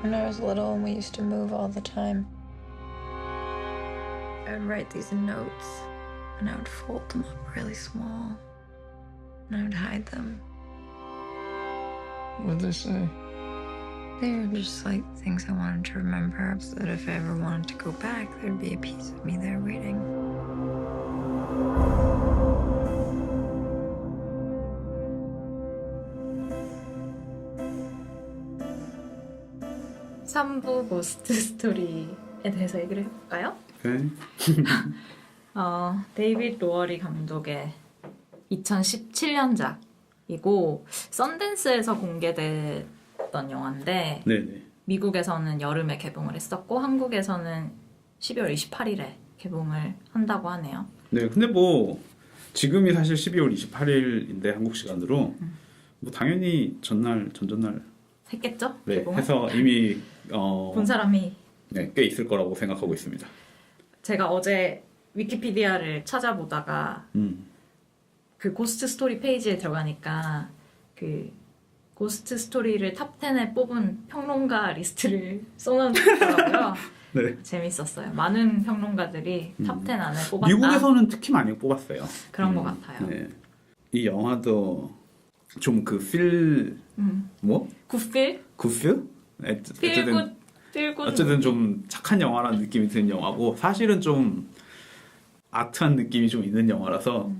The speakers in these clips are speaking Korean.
When I was little and we used to move all the time, I would write these notes and I would fold them up really small and I would hide them. What'd they say? They were just like things I wanted to remember so that if I ever wanted to go back, there'd be a piece of me there waiting. 3부 고스트 스토리에 대해서 얘기를 해볼까요? 네. 데이빗 로어리 감독의 2017년작이고 썬댄스에서 공개됐던 영화인데 네네. 미국에서는 여름에 개봉을 했었고 한국에서는 12월 28일에 개봉을 한다고 하네요. 네, 근데 뭐 지금이 사실 12월 28일인데 한국 시간으로 뭐 당연히 전전날 했겠죠? 네, 개봉을? 해서 이미 본 사람이 네, 꽤 있을 거라고 생각하고 있습니다. 제가 어제 위키피디아를 찾아보다가 그 고스트 스토리 페이지에 들어가니까 그 고스트 스토리를 탑 10에 뽑은 평론가 리스트를 써놓더라고요. 네. 재밌었어요. 많은 평론가들이 탑 10 안에 뽑았다. 미국에서는 특히 많이 뽑았어요. 그런 것 같아요. 네. 이 영화도 좀 그 필 뭐? 굿필? 굿필? 어쨌든 필굿. 어쨌든 좀 착한 영화라는 느낌이 드는 영화고 사실은 좀 아트한 느낌이 좀 있는 영화라서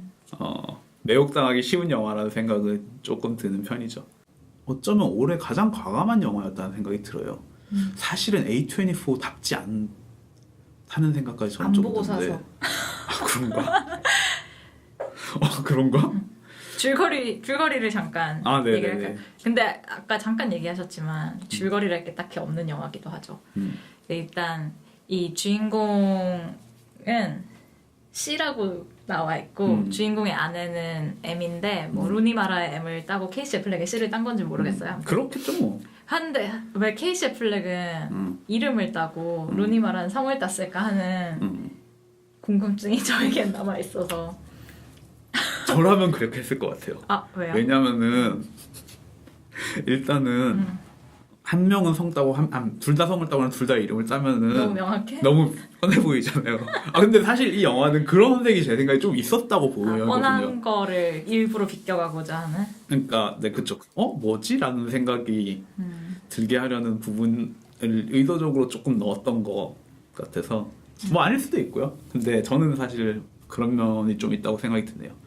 매혹당하기 쉬운 영화라는 생각은 조금 드는 편이죠. 어쩌면 올해 가장 과감한 영화였다는 생각이 들어요. 사실은 A24답지 않다는 생각까지 저는 안 좀 보고 드는데. 사서. 아, 그런가? 그런가? 줄거리를 잠깐 아, 네네네. 얘기를 할까요? 근데 아까 잠깐 얘기하셨지만 줄거리랄 게 딱히 없는 영화기도 하죠. 일단 이 주인공은 C라고 나와 있고 주인공의 아내는 M인데 뭐 루니 마라의 M을 따고 케이시 애플렉의 C를 딴 건지 모르겠어요. 그렇겠죠 뭐. 한데 왜 케이시 애플렉은 이름을 따고 루니 마라는 성을 땄을까 하는 궁금증이 저에겐 남아 있어서. 저라면 그렇게 했을 것 같아요. 아 왜요? 왜냐면은 일단은 한 명은 성 따고 둘 다 성을 따고는 둘 다 이름을 따면은 너무 명확해? 너무 뻔해 보이잖아요. 아 근데 사실 이 영화는 그런 선택이 제 생각에 좀 있었다고 보여요. 뻔한 거를 일부러 비껴가고자 하는? 그러니까 네 그쪽 뭐지? 라는 생각이 들게 하려는 부분을 의도적으로 조금 넣었던 것 같아서 뭐 아닐 수도 있고요. 근데 저는 사실 그런 면이 좀 있다고 생각이 드네요.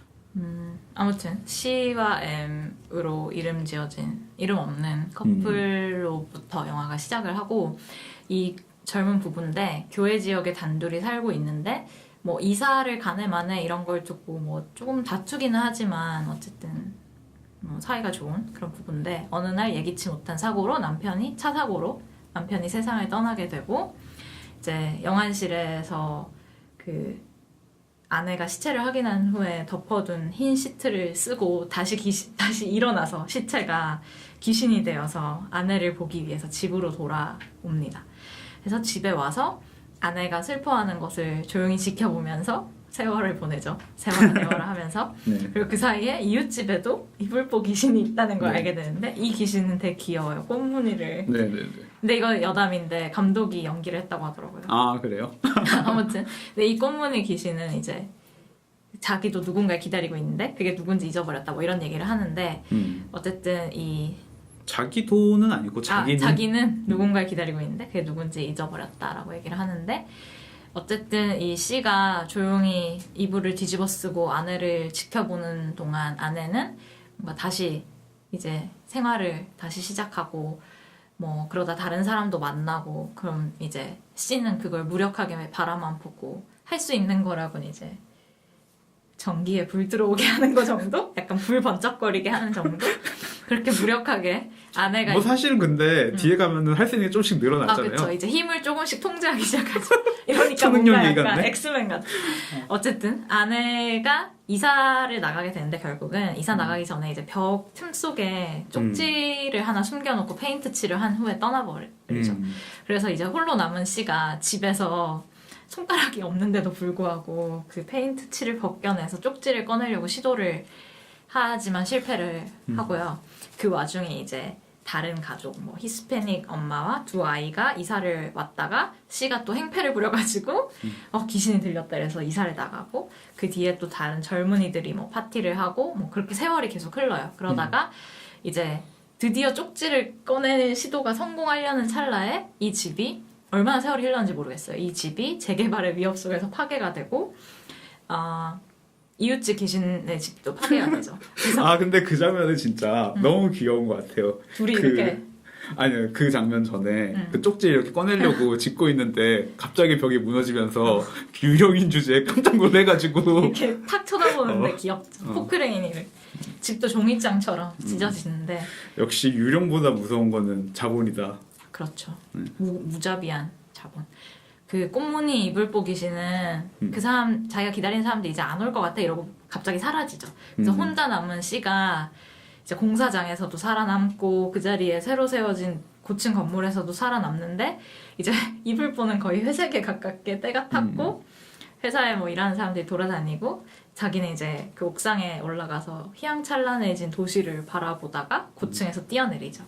아무튼 C와 M으로 이름 지어진 이름 없는 커플로부터 영화가 시작을 하고 이 젊은 부부인데 교회 지역에 단둘이 살고 있는데 뭐 이사를 가네 마네 이런 걸 두고 뭐 조금 다투기는 하지만 어쨌든 뭐 사이가 좋은 그런 부부인데 어느 날 예기치 못한 사고로 차 사고로 남편이 세상을 떠나게 되고 이제 영안실에서 그 아내가 시체를 확인한 후에 덮어둔 흰 시트를 쓰고 다시 일어나서 시체가 귀신이 되어서 아내를 보기 위해서 집으로 돌아옵니다. 그래서 집에 와서 아내가 슬퍼하는 것을 조용히 지켜보면서 세월을 보내죠. 세월을 하면서. 네. 그리고 그 사이에 이웃집에도 이불보 귀신이 있다는 걸 네. 알게 되는데 이 귀신은 되게 귀여워요. 꽃무늬를. 네네네. 근데 이거 여담인데 감독이 연기를 했다고 하더라고요. 아 그래요? 아무튼 근데 이 꽃무늬 귀신은 이제 자기도 누군가를 기다리고 있는데 그게 누군지 잊어버렸다 뭐 이런 얘기를 하는데 어쨌든 이 자기도는 아니고 자기는 누군가를 기다리고 있는데 그게 누군지 잊어버렸다라고 얘기를 하는데 어쨌든 이 C가 조용히 이불을 뒤집어 쓰고 아내를 지켜보는 동안 아내는 뭔가 다시 이제 생활을 다시 시작하고 뭐 그러다 다른 사람도 만나고 그럼 이제 C는 그걸 무력하게 바라만 보고 할 수 있는 거라고는 이제 전기에 불 들어오게 하는 거 정도? 약간 불 번쩍거리게 하는 정도? 그렇게 무력하게 아내가 뭐 사실은 근데 뒤에 가면은 할 수 있는 게 조금씩 늘어났잖아요. 그렇죠. 이제 힘을 조금씩 통제하기 시작하죠. 이러니까 초능력 뭔가 얘기 약간 같네. 엑스맨 같아. 어쨌든 아내가 이사를 나가게 되는데 결국은 이사 나가기 전에 이제 벽 틈 속에 쪽지를 하나 숨겨놓고 페인트 칠을 한 후에 떠나버리죠. 그래서 이제 홀로 남은 C가 집에서 손가락이 없는데도 불구하고 그 페인트 칠을 벗겨내서 쪽지를 꺼내려고 시도를 하지만 실패를 하고요. 그 와중에 이제 다른 가족, 뭐 히스패닉 엄마와 두 아이가 이사를 왔다가 C가 또 행패를 부려가지고 귀신이 들렸다 그래서 이사를 나가고 그 뒤에 또 다른 젊은이들이 뭐 파티를 하고 뭐 그렇게 세월이 계속 흘러요. 그러다가 이제 드디어 쪽지를 꺼내는 시도가 성공하려는 찰나에 이 집이 얼마나 세월이 흘렀는지 모르겠어요. 이 집이 재개발의 위협 속에서 파괴가 되고 이웃집 귀신의 집도 파괴가 되죠. 아 근데 그 장면은 진짜 너무 귀여운 것 같아요. 둘이 이렇게 아니요 그 장면 전에 그 쪽지 이렇게 꺼내려고 짚고 있는데 갑자기 벽이 무너지면서 유령인 주제에 깜짝 놀래가지고 이렇게 탁 쳐다보는데 귀엽죠. 포크레인이 집도 종이장처럼 찢어지는데 역시 유령보다 무서운 거는 자본이다. 그렇죠. 무자비한 자본. 그 꽃무늬 이불보 귀신은 그 사람 자기가 기다리는 사람들 이제 안 올 것 같아 이러고 갑자기 사라지죠. 그래서 혼자 남은 C가 이제 공사장에서도 살아남고 그 자리에 새로 세워진 고층 건물에서도 살아남는데 이제 이불보는 거의 회색에 가깝게 때가 탔고 회사에 뭐 일하는 사람들이 돌아다니고 자기는 이제 그 옥상에 올라가서 휘황찬란해진 도시를 바라보다가 고층에서 뛰어내리죠.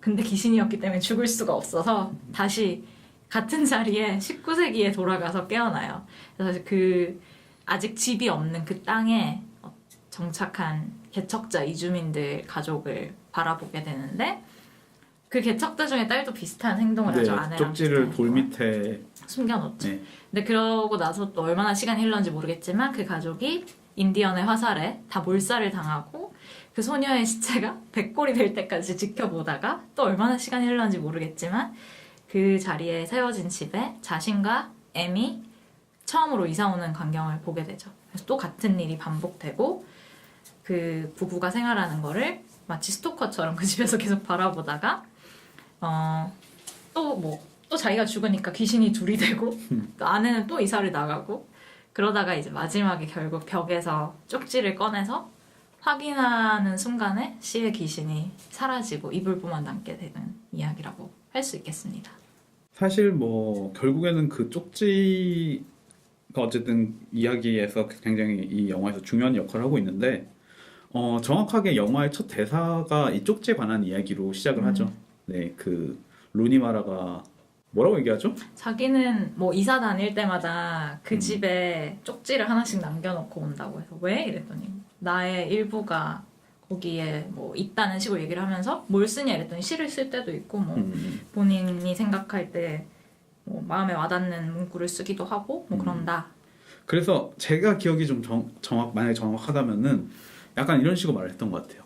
근데 귀신이었기 때문에 죽을 수가 없어서 다시 같은 자리에 19세기에 돌아가서 깨어나요. 그래서 그 아직 집이 없는 그 땅에 정착한 개척자 이주민들 가족을 바라보게 되는데 그 개척자 중에 딸도 비슷한 행동을 하죠. 아내랑 쪽지를 비슷한 돌 행동을. 밑에 숨겨놓죠. 네. 근데 그러고 나서 또 얼마나 시간이 흘렀는지 모르겠지만 그 가족이 인디언의 화살에 다 몰살을 당하고 그 소녀의 시체가 100골이 될 때까지 지켜보다가 또 얼마나 시간이 흘렀는지 모르겠지만 그 자리에 세워진 집에 자신과 M이 처음으로 이사 오는 광경을 보게 되죠. 그래서 또 같은 일이 반복되고 그 부부가 생활하는 거를 마치 스토커처럼 그 집에서 계속 바라보다가 또 자기가 죽으니까 귀신이 둘이 되고 또 아내는 또 이사를 나가고 그러다가 이제 마지막에 결국 벽에서 쪽지를 꺼내서 확인하는 순간에 C의 귀신이 사라지고 이불보만 남게 되는 이야기라고 할 수 있겠습니다. 사실 뭐 결국에는 그 쪽지가 어쨌든 이야기에서 굉장히 이 영화에서 중요한 역할을 하고 있는데 정확하게 영화의 첫 대사가 이 쪽지에 관한 이야기로 시작을 하죠. 네, 그 루니 마라가 뭐라고 얘기하죠? 자기는 뭐 이사 다닐 때마다 그 집에 쪽지를 하나씩 남겨놓고 온다고 해서 왜? 이랬더니 나의 일부가 거기에 뭐 있다는 식으로 얘기를 하면서 뭘 쓰냐 이랬더니 시를 쓸 때도 있고 뭐 본인이 생각할 때 뭐 마음에 와닿는 문구를 쓰기도 하고 뭐 그런다. 그래서 제가 기억이 좀 만약에 정확하다면은 약간 이런 식으로 말을 했던 것 같아요.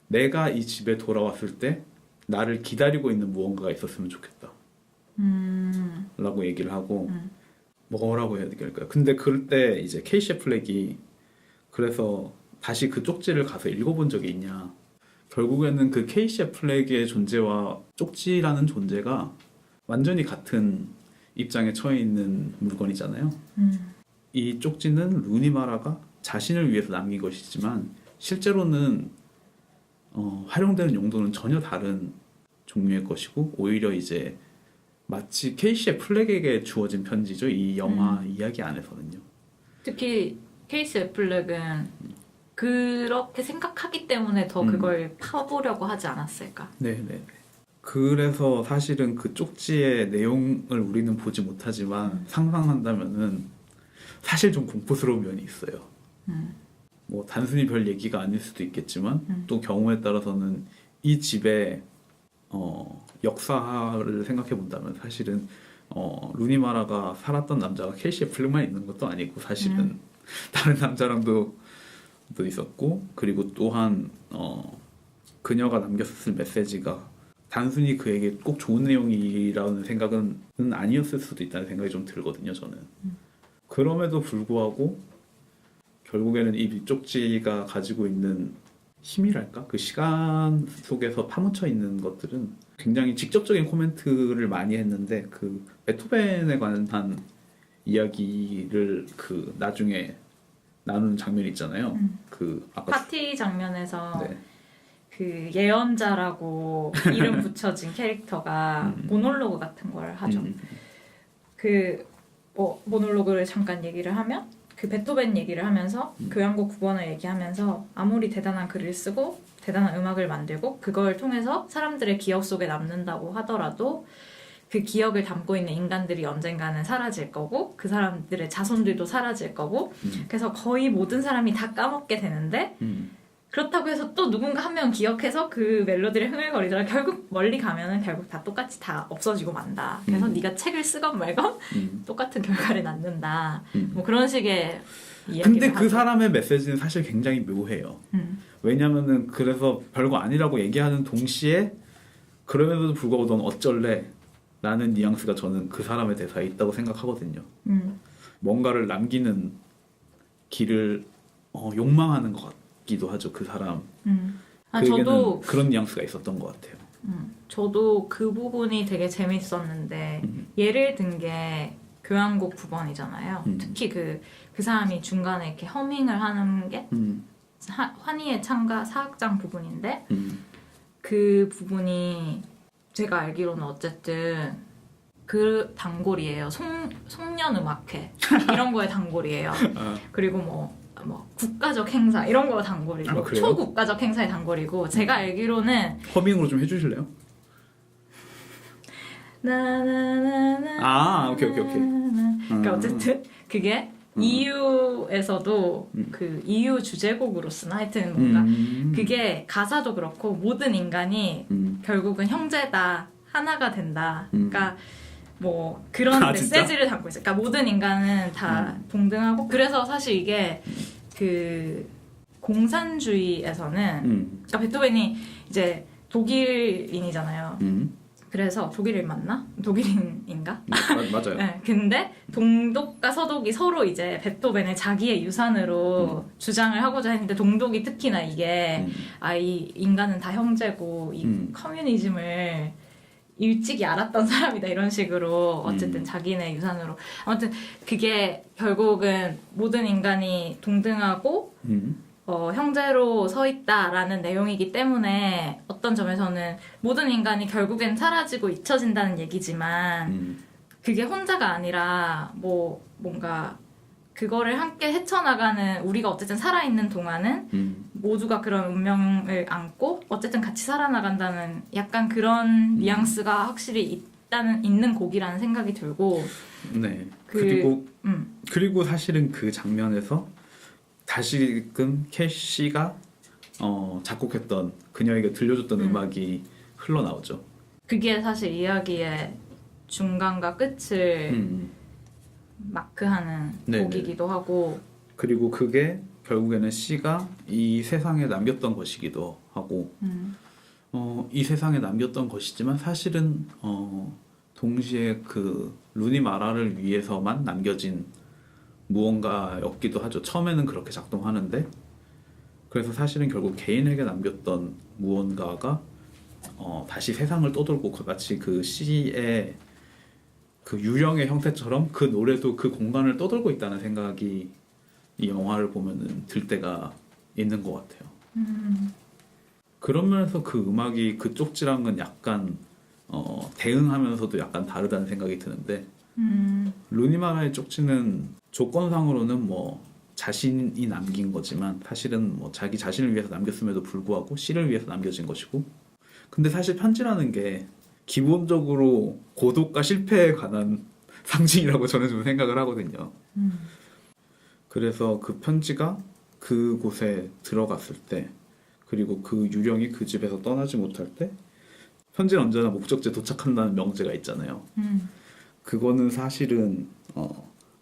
내가 이 집에 돌아왔을 때 나를 기다리고 있는 무언가가 있었으면 좋겠다. 라고 얘기를 하고 뭐라고 해야 될까요? 근데 그럴 때 이제 케이시 애플렉이 그래서 다시 그 쪽지를 가서 읽어본 적이 있냐. 결국에는 그 케이시 애플렉의 존재와 쪽지라는 존재가 완전히 같은 입장에 처해 있는 물건이잖아요. 이 쪽지는 루니 마라가 자신을 위해서 남긴 것이지만 실제로는 활용되는 용도는 전혀 다른 종류의 것이고 오히려 이제 마치 케이시 애플렉에게 주어진 편지죠. 이 영화 이야기 안에서는요. 특히 케이시 애플렉은 그렇게 생각하기 때문에 더 그걸 파보려고 하지 않았을까? 네네. 그래서 사실은 그 쪽지의 내용을 우리는 보지 못하지만 상상한다면은 사실 좀 공포스러운 면이 있어요. 뭐 단순히 별 얘기가 아닐 수도 있겠지만 또 경우에 따라서는 이 집의 역사를 생각해 본다면 사실은 루니 마라가 살았던 남자가 케이시 애플렉만 있는 것도 아니고 사실은 다른 남자랑도 또 있었고 그리고 또한 그녀가 남겼을 메시지가 단순히 그에게 꼭 좋은 내용이라는 생각은 아니었을 수도 있다는 생각이 좀 들거든요. 저는 그럼에도 불구하고 결국에는 이 쪽지가 가지고 있는 힘이랄까? 그 시간 속에서 파묻혀 있는 것들은 굉장히 직접적인 코멘트를 많이 했는데 그 베토벤에 관한 이야기를 그 나중에 나누는 장면이 있잖아요. 그 아까 파티 장면에서 네. 그 예언자라고 이름 붙여진 캐릭터가 모놀로그 같은 걸 하죠. 그 모놀로그를 잠깐 얘기를 하면 그 베토벤 얘기를 하면서 교향곡 9번을 얘기하면서 아무리 대단한 글을 쓰고 대단한 음악을 만들고 그걸 통해서 사람들의 기억 속에 남는다고 하더라도 그 기억을 담고 있는 인간들이 언젠가는 사라질 거고 그 사람들의 자손들도 사라질 거고 그래서 거의 모든 사람이 다 까먹게 되는데 그렇다고 해서 또 누군가 한 명 기억해서 그 멜로디를 흥얼거리더라 결국 멀리 가면은 결국 다 똑같이 다 없어지고 만다. 그래서 네가 책을 쓰건 말건 똑같은 결과를 낳는다. 뭐 그런 식의 이야기를 근데 그 하고. 사람의 메시지는 사실 굉장히 묘해요. 왜냐면은 그래서 별거 아니라고 얘기하는 동시에 그럼에도 불구하고 넌 어쩔래? 라는 뉘앙스가 저는 그 사람의 대사에 있다고 생각하거든요. 뭔가를 남기는 길을 욕망하는 것 같기도 하죠. 그 사람. 저도 그런 뉘앙스가 있었던 것 같아요. 저도 그 부분이 되게 재밌었는데 예를 든 게 교향곡 9번이잖아요. 특히 그 사람이 중간에 이렇게 허밍을 하는 게 환희의 창가 사악장 부분인데 그 부분이 제가 알기로는 어쨌든 그 단골이에요. 송년음악회 이런 거의 단골이에요. 그리고 뭐 국가적 행사 이런 거 단골이고 초국가적 행사의 단골이고 제가 알기로는 허밍으로 좀 해주실래요? 나나나나 오케이. 그러니까 어쨌든 그게 EU에서도 그 EU 주제곡으로 쓰나 하여튼 뭔가 그게 가사도 그렇고 모든 인간이 결국은 형제다 하나가 된다. 그러니까 뭐 그런 메시지를 담고 있어요. 그러니까 모든 인간은 다 동등하고 그래서 사실 이게 그 공산주의에서는 그러니까 베토벤이 이제 독일인이잖아요. 그래서 독일인 맞나? 독일인인가? 맞아요. 네, 근데 동독과 서독이 서로 이제 베토벤을 자기의 유산으로 주장을 하고자 했는데 동독이 특히나 이게 이 인간은 다 형제고 이 커뮤니즘을 일찍이 알았던 사람이다 이런 식으로 어쨌든 자기네 유산으로 아무튼 그게 결국은 모든 인간이 동등하고 형제로 서 있다라는 내용이기 때문에 어떤 점에서는 모든 인간이 결국엔 사라지고 잊혀진다는 얘기지만 그게 혼자가 아니라 뭐 뭔가 그거를 함께 헤쳐나가는 우리가 어쨌든 살아있는 동안은 모두가 그런 운명을 안고 어쨌든 같이 살아나간다는 약간 그런 뉘앙스가 확실히 있는 곡이라는 생각이 들고 네. 그리고 사실은 그 장면에서 다시금 캐시가 작곡했던 그녀에게 들려줬던 음악이 흘러나오죠. 그게 사실 이야기의 중간과 끝을 마크하는 곡이기도 하고 그리고 그게 결국에는 시가 이 세상에 남겼던 것이기도 하고 이 세상에 남겼던 것이지만 사실은 동시에 그 루니 마라를 위해서만 남겨진 무언가였기도 하죠. 처음에는 그렇게 작동하는데 그래서 사실은 결국 개인에게 남겼던 무언가가 다시 세상을 떠돌고 마치 그 시의 그 유령의 형태처럼 그 노래도 그 공간을 떠돌고 있다는 생각이 이 영화를 보면은 들 때가 있는 것 같아요. 그런 면에서 그 음악이 그 쪽지랑은 약간 대응하면서도 약간 다르다는 생각이 드는데 루니마라의 쪽지는 조건상으로는 뭐 자신이 남긴 거지만 사실은 뭐 자기 자신을 위해서 남겼음에도 불구하고 시를 위해서 남겨진 것이고 근데 사실 편지라는 게 기본적으로 고독과 실패에 관한 상징이라고 저는 좀 생각을 하거든요. 그래서 그 편지가 그곳에 들어갔을 때 그리고 그 유령이 그 집에서 떠나지 못할 때 편지는 언제나 목적지에 도착한다는 명제가 있잖아요. 그거는 사실은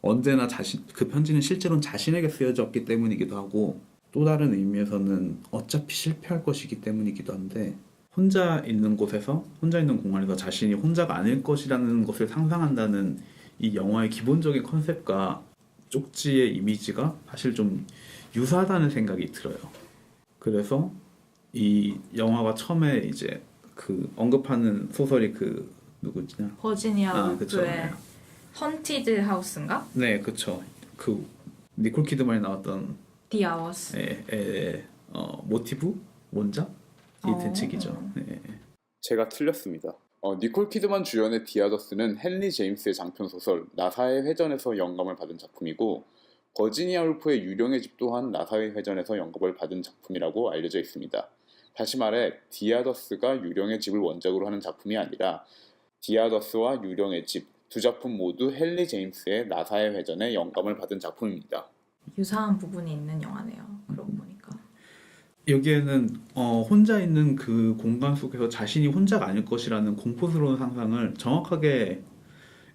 언제나 그 편지는 실제로는 자신에게 쓰여졌기 때문이기도 하고 또 다른 의미에서는 어차피 실패할 것이기 때문이기도 한데 혼자 있는 곳에서 혼자 있는 공간에서 자신이 혼자가 아닐 것이라는 것을 상상한다는 이 영화의 기본적인 컨셉과 쪽지의 이미지가 사실 좀 유사하다는 생각이 들어요. 그래서 이 영화가 처음에 이제 그 언급하는 소설이 그 누구지냐? 버지니아 울프의 헌티드 하우스인가? 네, 그쵸. 그 니콜 키드만이 나왔던 The Hours. 모티브 원작이 된 책이죠. 네. 제가 틀렸습니다. 니콜 키드만 주연의 디아더스는 헨리 제임스의 장편 소설 나사의 회전에서 영감을 받은 작품이고 버지니아 울프의 유령의 집 또한 나사의 회전에서 영감을 받은 작품이라고 알려져 있습니다. 다시 말해 디아더스가 유령의 집을 원작으로 하는 작품이 아니라 디아더스와 유령의 집 두 작품 모두 헨리 제임스의 나사의 회전에 영감을 받은 작품입니다. 유사한 부분이 있는 영화네요. 그러고 보니까. 여기에는 혼자 있는 그 공간 속에서 자신이 혼자가 아닐 것이라는 공포스러운 상상을 정확하게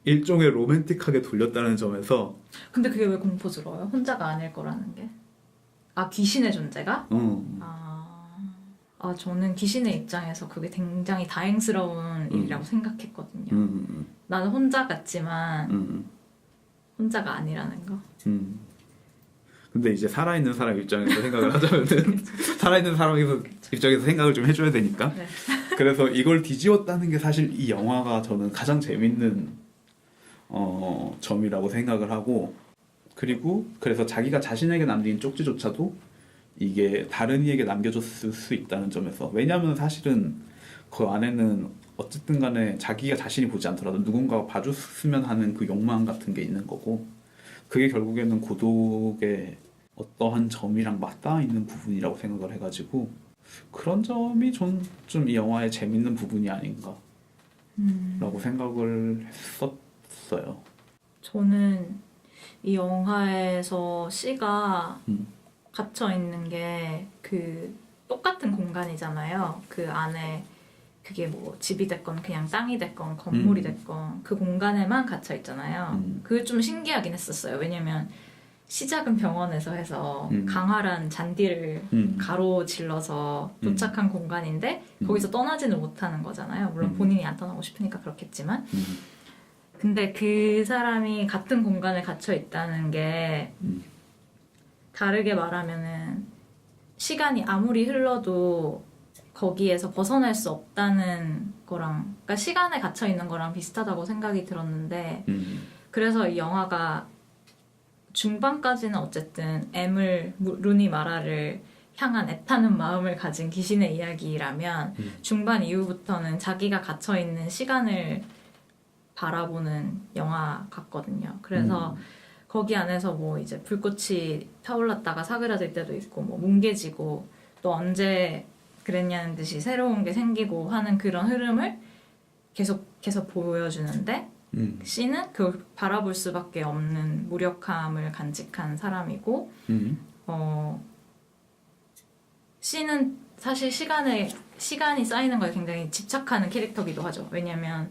일종의 로맨틱하게 돌렸다는 점에서 근데 그게 왜 공포스러워요? 혼자가 아닐 거라는 게? 아, 귀신의 존재가? 저는 귀신의 입장에서 그게 굉장히 다행스러운 일이라고 생각했거든요. 나는 혼자 같지만 혼자가 아니라는 거. 근데 이제 살아있는 사람 입장에서 생각을 하자면은 살아있는 사람 입장에서 생각을 좀 해줘야 되니까. 네. 그래서 이걸 뒤집었다는 게 사실 이 영화가 저는 가장 재밌는 점이라고 생각을 하고, 그리고 그래서 자기가 자신에게 남긴 쪽지조차도 이게 다른 이에게 남겨줬을 수 있다는 점에서, 왜냐하면 사실은 그 안에는 어쨌든 간에 자기가 자신이 보지 않더라도 누군가가 봐줬으면 하는 그 욕망 같은 게 있는 거고, 그게 결국에는 고독의 어떠한 점이랑 맞닿아 있는 부분이라고 생각을 해가지고, 그런 점이 좀 이 영화의 재밌는 부분이 아닌가 라고 생각을 했었어요. 저는 이 영화에서 씨가 갇혀 있는 게 그 똑같은 공간이잖아요. 그 안에 그게 뭐 집이 됐건 그냥 땅이 됐건 건물이 됐건 그 공간에만 갇혀 있잖아요. 그게 좀 신기하긴 했었어요. 왜냐면 시작은 병원에서 해서 강활한 잔디를 가로질러서 도착한 공간인데 거기서 떠나지는 못하는 거잖아요. 물론 본인이 안 떠나고 싶으니까 그렇겠지만. 근데 그 사람이 같은 공간에 갇혀 있다는 게 다르게 말하면은 시간이 아무리 흘러도 거기에서 벗어날 수 없다는 거랑, 그러니까 시간에 갇혀 있는 거랑 비슷하다고 생각이 들었는데, 그래서 이 영화가 중반까지는 어쨌든 루니 마라를 향한 애타는 마음을 가진 귀신의 이야기라면 중반 이후부터는 자기가 갇혀 있는 시간을 바라보는 영화 같거든요. 그래서 거기 안에서 뭐 이제 불꽃이 타올랐다가 사그라들 때도 있고, 뭐 뭉개지고, 또 언제 그랬냐는 듯이 새로운 게 생기고 하는 그런 흐름을 계속 보여주는데, 씨는 그걸 바라볼 수밖에 없는 무력함을 간직한 사람이고, 씨는 사실 시간이 쌓이는 거에 굉장히 집착하는 캐릭터기도 하죠. 왜냐면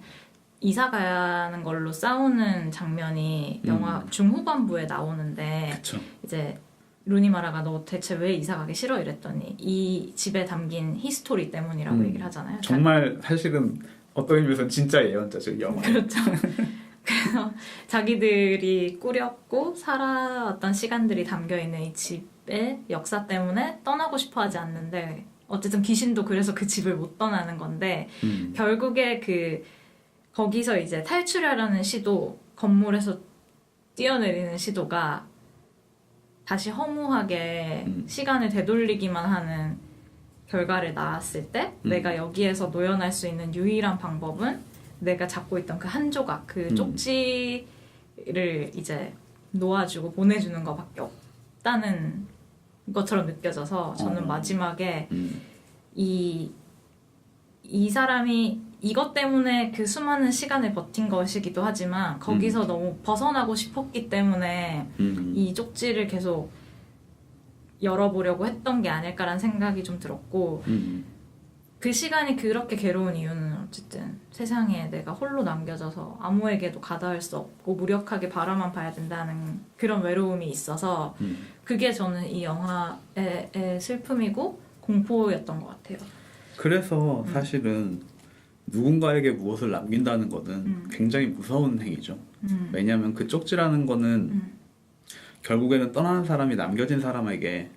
이사 가는 걸로 싸우는 장면이 영화 중후반부에 나오는데, 그쵸. 이제 루니 마라가 너 대체 왜 이사 가기 싫어 이랬더니 이 집에 담긴 히스토리 때문이라고 얘기를 하잖아요. 정말 사실은 어떤 의미에서는 진짜 예언자죠, 이 영화. 그렇죠. 그래서 자기들이 꾸렸고 살아왔던 시간들이 담겨있는 이 집의 역사 때문에 떠나고 싶어 하지 않는데, 어쨌든 귀신도 그래서 그 집을 못 떠나는 건데, 결국에 거기서 이제 탈출하려는 시도, 건물에서 뛰어내리는 시도가 다시 허무하게 시간을 되돌리기만 하는 결과를 낳았을 때, 내가 여기에서 노연할 수 있는 유일한 방법은 내가 잡고 있던 그 한 조각, 그 쪽지를 이제 놓아주고 보내주는 것밖에 없다는 것처럼 느껴져서, 저는 마지막에 이 사람이 이것 때문에 그 수많은 시간을 버틴 것이기도 하지만 거기서 너무 벗어나고 싶었기 때문에 이 쪽지를 계속 열어보려고 했던 게 아닐까라는 생각이 좀 들었고, 그 시간이 그렇게 괴로운 이유는 어쨌든 세상에 내가 홀로 남겨져서 아무에게도 가닿을 수 없고 무력하게 바라만 봐야 된다는 그런 외로움이 있어서, 그게 저는 이 영화의 슬픔이고 공포였던 것 같아요. 그래서 사실은 누군가에게 무엇을 남긴다는 거는 굉장히 무서운 행위죠. 왜냐하면 그 쪽지라는 거는 결국에는 떠나는 사람이 남겨진 사람에게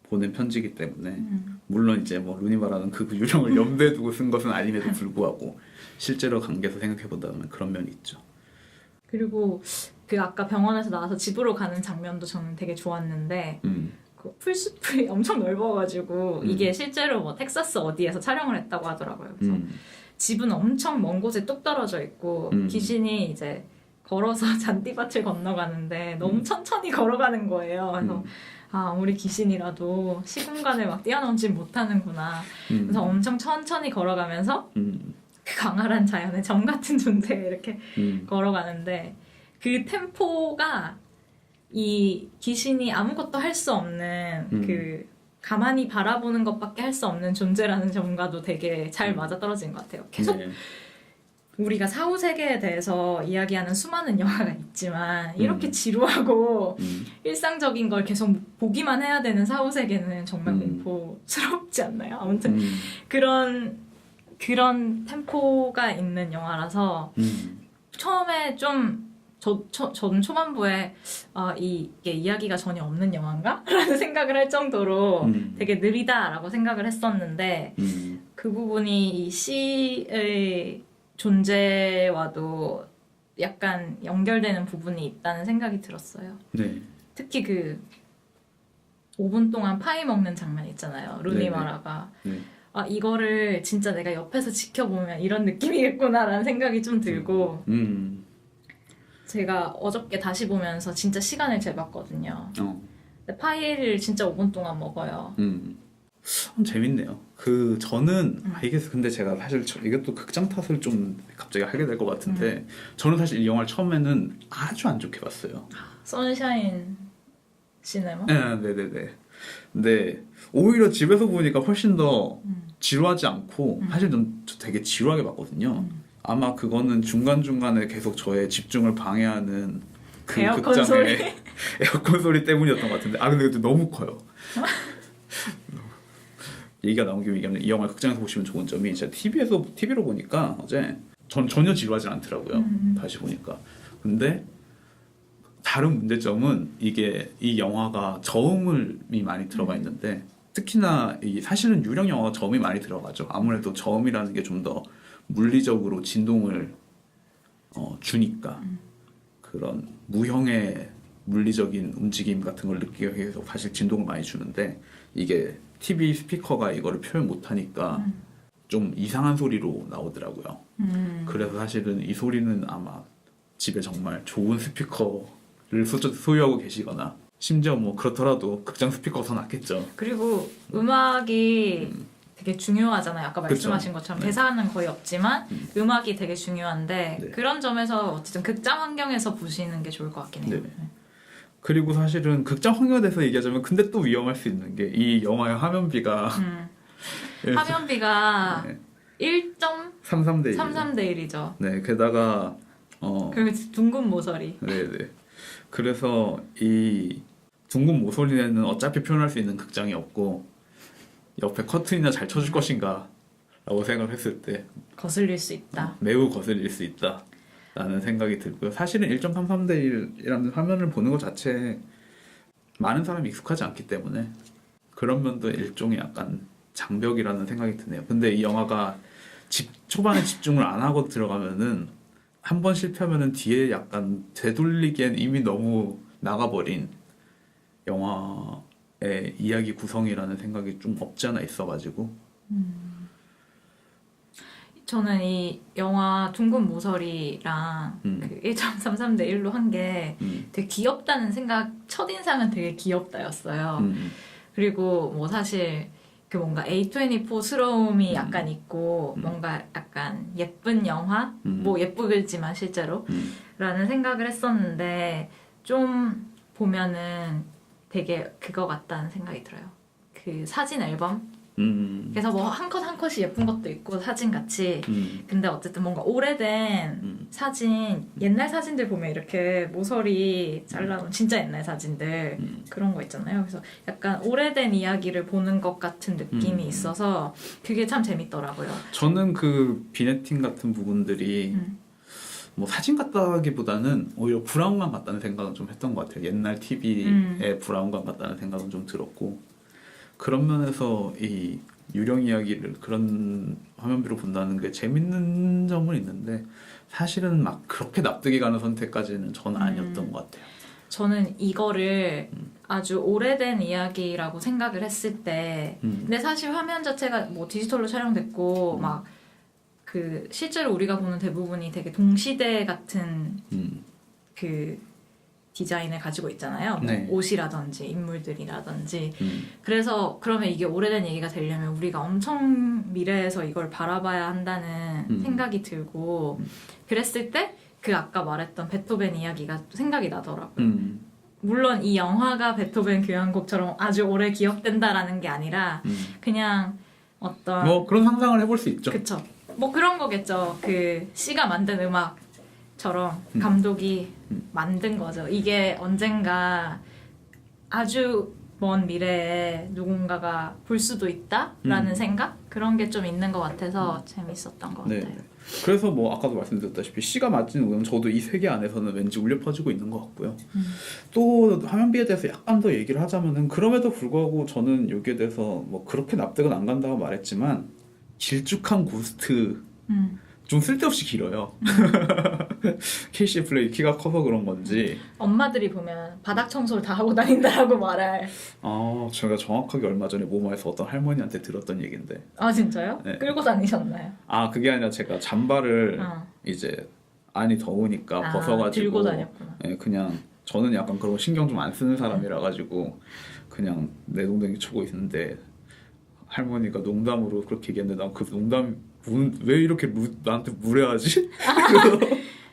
보낸 편지이기 때문에, 물론 이제 뭐 루니마라는 그 유령을 염두에 두고 쓴 것은 아님에도 불구하고 실제로 관계에서 생각해 본다면 그런 면이 있죠. 그리고 그 아까 병원에서 나와서 집으로 가는 장면도 저는 되게 좋았는데, 그 풀숲이 엄청 넓어가지고 이게 실제로 뭐 텍사스 어디에서 촬영을 했다고 하더라고요. 그래서 집은 엄청 먼 곳에 뚝 떨어져 있고 귀신이 이제 걸어서 잔디밭을 건너가는데 너무 천천히 걸어가는 거예요. 그래서 아무리 귀신이라도 시공간을 막 뛰어넘지 못하는구나. 그래서 엄청 천천히 걸어가면서 그 광활한 자연의 점 같은 존재가 이렇게 걸어가는데 그 템포가 이 귀신이 아무것도 할 수 없는 그 가만히 바라보는 것밖에 할 수 없는 존재라는 점과도 되게 잘 맞아떨어진 것 같아요. 계속 네. 우리가 사후 세계에 대해서 이야기하는 수많은 영화가 있지만 이렇게 지루하고 일상적인 걸 계속 보기만 해야 되는 사후 세계는 정말 공포스럽지 않나요? 아무튼 그런 템포가 있는 영화라서 처음에 좀 저는 초반부에 이게 이야기가 전혀 없는 영화인가? 라는 생각을 할 정도로 되게 느리다라고 생각을 했었는데 그 부분이 이 시의 존재와도 약간 연결되는 부분이 있다는 생각이 들었어요. 네. 특히 그 5분 동안 파이 먹는 장면 있잖아요. 루니 네네. 마라가. 네. 이거를 진짜 내가 옆에서 지켜보면 이런 느낌이겠구나라는 생각이 좀 들고 제가 어저께 다시 보면서 진짜 시간을 재봤거든요. 근데 파이를 진짜 5분 동안 먹어요. 재밌네요. 저는 이게 근데 제가 사실 이것도 극장 탓을 좀 갑자기 하게 될 것 같은데 저는 사실 이 영화를 처음에는 아주 안 좋게 봤어요. 선샤인 시네마? 네네네. 근데 오히려 집에서 보니까 훨씬 더 지루하지 않고 사실 좀 되게 지루하게 봤거든요. 아마 그거는 중간중간에 계속 저의 집중을 방해하는 그 에어컨 극장의 소리? 에어컨 소리 때문이었던 것 같은데 근데 이것도 너무 커요. 얘기가 나온 김에 얘기하면 이 영화를 극장에서 보시면 좋은 점이 제가 TV로 보니까 어제 전혀 지루하지 않더라고요. 다시 보니까. 근데 다른 문제점은 이 영화가 저음이 많이 들어가 있는데 특히나 사실은 유령 영화가 저음이 많이 들어가죠. 아무래도 저음이라는 게 좀 더 물리적으로 진동을 주니까 그런 무형의 물리적인 움직임 같은 걸 느끼기 위해서 사실 진동을 많이 주는데 이게 TV 스피커가 이거를 표현 못하니까 좀 이상한 소리로 나오더라고요. 그래서 사실은 이 소리는 아마 집에 정말 좋은 스피커를 소유하고 계시거나 심지어 뭐 그렇더라도 극장 스피커가 더 낫겠죠. 그리고 음악이 되게 중요하잖아요. 아까 말씀하신 그쵸. 것처럼 네. 대사는 거의 없지만 음악이 되게 중요한데 네. 그런 점에서 어쨌든 극장 환경에서 보시는 게 좋을 것 같긴 해요. 네. 그리고 사실은 극장 환경에 대해서 얘기하자면 근데 또 위험할 수 있는 게 이 영화의 화면비가 화면비가 네. 1.33대 33대 1이죠. 네, 게다가 그리고 둥근 모서리. 네네. 그래서 이 둥근 모서리는 어차피 표현할 수 있는 극장이 없고 옆에 커튼이나 잘 쳐줄 것인가 라고 생각을 했을 때 거슬릴 수 있다. 매우 거슬릴 수 있다 라는 생각이 들고요. 사실은 1.33대 1이라는 화면을 보는 것 자체에 많은 사람이 익숙하지 않기 때문에 그런 면도 일종의 약간 장벽이라는 생각이 드네요. 근데 이 영화가 초반에 집중을 안 하고 들어가면은 한 번 실패하면은 뒤에 약간 되돌리기엔 이미 너무 나가버린 영화의 이야기 구성이라는 생각이 좀 없지 않아 있어가지고 저는 이 영화 둥근 모서리랑 그 1.33대 1로 한 게 되게 귀엽다는 생각, 첫인상은 되게 귀엽다였어요. 그리고 뭐 사실 그 뭔가 A24스러움이 약간 있고 뭔가 약간 예쁜 영화? 뭐 예쁘겠지만 실제로 라는 생각을 했었는데 좀 보면은 되게 그거 같다는 생각이 들어요. 그 사진 앨범? 그래서 뭐 한 컷 한 컷이 예쁜 것도 있고 사진같이 근데 어쨌든 뭔가 오래된 사진, 옛날 사진들 보면 이렇게 모서리 잘라놓은 진짜 옛날 사진들 그런 거 있잖아요. 그래서 약간 오래된 이야기를 보는 것 같은 느낌이 있어서 그게 참 재밌더라고요. 저는 그 비네팅 같은 부분들이 뭐 사진 같다기보다는 오히려 브라운관 같다는 생각은 좀 했던 것 같아요. 옛날 TV의 브라운관 같다는 생각은 좀 들었고 그런 면에서 이 유령 이야기를 그런 화면비로 본다는 게 재밌는 점은 있는데 사실은 막 그렇게 납득이 가는 선택까지는 저는 아니었던 것 같아요. 저는 이거를 아주 오래된 이야기라고 생각을 했을 때 근데 사실 화면 자체가 뭐 디지털로 촬영됐고 막 그 실제로 우리가 보는 대부분이 되게 동시대 같은 그 디자인을 가지고 있잖아요. 뭐 네. 옷이라든지 인물들이라든지. 그래서 그러면 이게 오래된 얘기가 되려면 우리가 엄청 미래에서 이걸 바라봐야 한다는 생각이 들고 그랬을 때 그 아까 말했던 베토벤 이야기가 생각이 나더라고요. 물론 이 영화가 베토벤 교향곡처럼 아주 오래 기억된다라는 게 아니라 그냥 어떤 뭐 그런 상상을 해볼 수 있죠. 그쵸. 뭐 그런 거겠죠. 그 씨가 만든 음악처럼 감독이 만든 거죠. 이게 언젠가 아주 먼 미래에 누군가가 볼 수도 있다라는 생각? 그런 게 좀 있는 것 같아서 재밌었던 것 네. 같아요. 그래서 뭐 아까도 말씀드렸다시피 씨가 맞은 음악은 저도 이 세계 안에서는 왠지 울려 퍼지고 있는 것 같고요. 또 화면비에 대해서 약간 더 얘기를 하자면은 그럼에도 불구하고 저는 여기에 대해서 뭐 그렇게 납득은 안 간다고 말했지만 길쭉한 고스트 좀 쓸데없이 길어요. 케이시 플레이 키가 커서 그런 건지. 엄마들이 보면 바닥 청소를 다 하고 다닌다라고 말할. 제가 정확하게 얼마 전에 모모에서 어떤 할머니한테 들었던 얘기인데. 아 진짜요? 네. 끌고 다니셨나요? 그게 아니라 제가 잠바를 이제 안이 더우니까 벗어가지고 들고 다녔구나. 네, 그냥 저는 약간 그런 거 신경 좀 안 쓰는 사람이라 가지고 그냥 내동댕이 치고 있는데 할머니가 농담으로 그렇게 얘기했는데 난 그 농담 왜 이렇게 나한테 무례하지?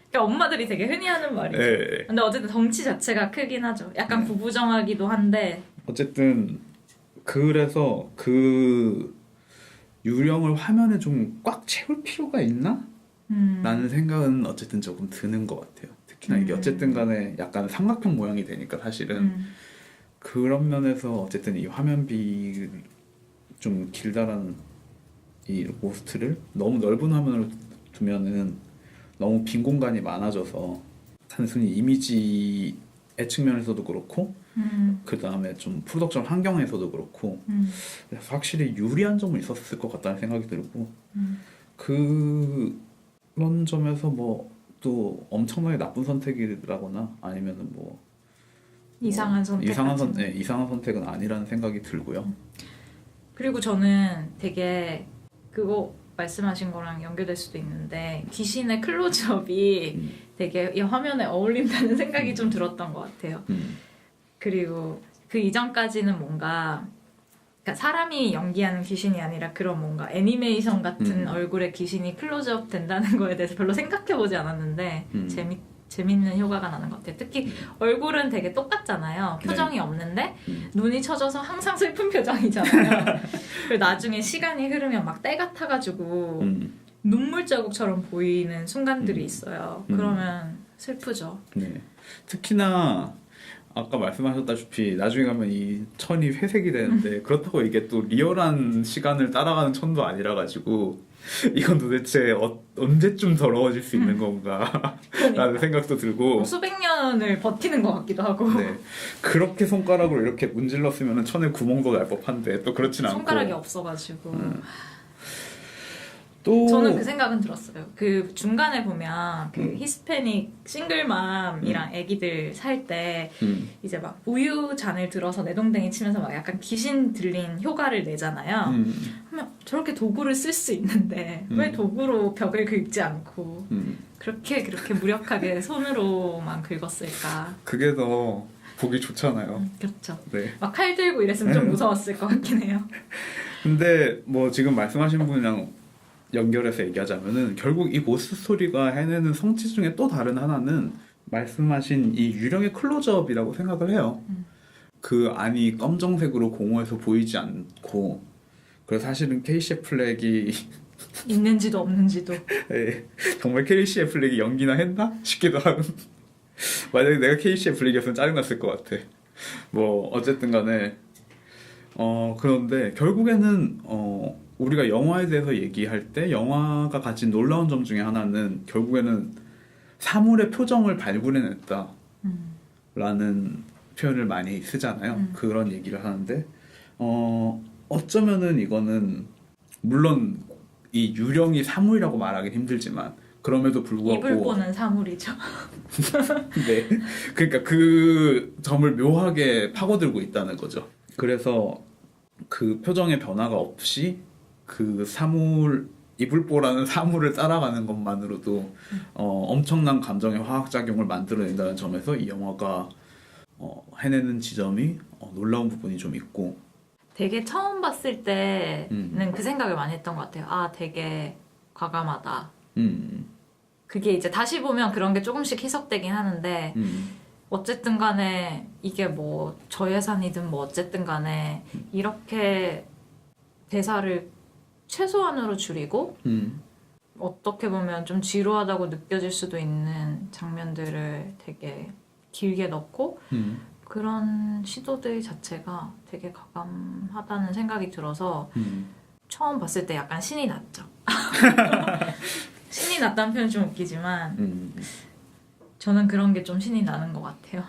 그러니까 엄마들이 되게 흔히 하는 말이죠. 네. 근데 어쨌든 덩치 자체가 크긴 하죠. 약간 구부정하기도 한데. 어쨌든 그래서 그 유령을 화면에 좀 꽉 채울 필요가 있나? 라는 생각은 어쨌든 조금 드는 것 같아요. 특히나 이게 어쨌든 간에 약간 삼각형 모양이 되니까 사실은 그런 면에서 어쨌든 이 화면비 좀 길다란 이 고스트를 너무 넓은 화면으로 두면은 너무 빈 공간이 많아져서 단순히 이미지의 측면에서도 그렇고 그 다음에 좀 프로덕션 환경에서도 그렇고 그래서 확실히 유리한 점은 있었을 것 같다는 생각이 들고 그런 점에서 뭐 또 엄청나게 나쁜 선택이라거나 아니면은 뭐 이상한 선택. 이상한 선택은 아니라는 생각이 들고요. 그리고 저는 되게 그거 말씀하신 거랑 연결될 수도 있는데 귀신의 클로즈업이 되게 이 화면에 어울린다는 생각이 좀 들었던 것 같아요. 그리고 그 이전까지는 뭔가 그러니까 사람이 연기하는 귀신이 아니라 그런 뭔가 애니메이션 같은 얼굴의 귀신이 클로즈업 된다는 거에 대해서 별로 생각해보지 않았는데 재밌는 효과가 나는 것 같아요. 특히 얼굴은 되게 똑같잖아요. 표정이 없는데 눈이 쳐져서 항상 슬픈 표정이잖아요. 그리고 나중에 시간이 흐르면 막 때 같아가지고 눈물 자국처럼 보이는 순간들이 있어요. 그러면 슬프죠. 네. 특히나 아까 말씀하셨다시피 나중에 가면 이 천이 회색이 되는데 그렇다고 이게 또 리얼한 시간을 따라가는 천도 아니라 가지고 이건 도대체 언제쯤 더러워질 수 있는 건가 라는 생각도 들고 수백 년을 버티는 것 같기도 하고 네. 그렇게 손가락으로 이렇게 문질렀으면 천에 구멍도 날 법한데 또 그렇진 않고 손가락이 없어가지고 또 저는 그 생각은 들었어요. 그 중간에 보면 그 히스패닉 싱글맘이랑 애기들 살 때 이제 막 우유 잔을 들어서 내동댕이 치면서 막 약간 귀신 들린 효과를 내잖아요. 하면 저렇게 도구를 쓸 수 있는데 왜 도구로 벽을 긁지 않고 그렇게 무력하게 손으로만 긁었을까? 그게 더 보기 좋잖아요. 그렇죠. 네. 막 칼 들고 이랬으면 좀 무서웠을 것 같긴 해요. 근데 뭐 지금 말씀하신 분이랑 연결해서 얘기하자면은 결국 이 고스트 스토리가 해내는 성취 중에 또 다른 하나는 말씀하신 이 유령의 클로즈업이라고 생각을 해요. 그 안이 검정색으로 공허해서 보이지 않고 그래서 사실은 케이시 애플렉이 있는지도 없는지도 정말 케이시 애플렉이 연기나 했나 싶기도 하고 만약에 내가 케이시 애플렉이었으면 짜증났을 것 같아. 뭐 어쨌든 간에 그런데 결국에는 우리가 영화에 대해서 얘기할 때 영화가 가진 놀라운 점 중에 하나는 결국에는 사물의 표정을 발굴해냈다 라는 표현을 많이 쓰잖아요. 그런 얘기를 하는데 어쩌면은 이거는 물론 이 유령이 사물이라고 말하기 힘들지만 그럼에도 불구하고 입을 보는 사물이죠. 네. 그러니까 그 점을 묘하게 파고들고 있다는 거죠. 그래서 그 표정의 변화가 없이 그 사물의 이불보라는 사물을 따라가는 것만으로도 엄청난 감정의 화학작용을 만들어낸다는 점에서 이 영화가 해내는 지점이 놀라운 부분이 좀 있고 되게 처음 봤을 때는 그 생각을 많이 했던 것 같아요. 아, 되게 과감하다. 그게 이제 다시 보면 그런 게 조금씩 희석되긴 하는데 어쨌든 간에 이게 뭐 저예산이든 뭐 어쨌든 간에 이렇게 대사를 최소한으로 줄이고 어떻게 보면 좀 지루하다고 느껴질 수도 있는 장면들을 되게 길게 넣고 그런 시도들 자체가 되게 과감하다는 생각이 들어서 처음 봤을 때 약간 신이 났죠. 신이 났다는 표현 좀 웃기지만 저는 그런 게 좀 신이 나는 것 같아요.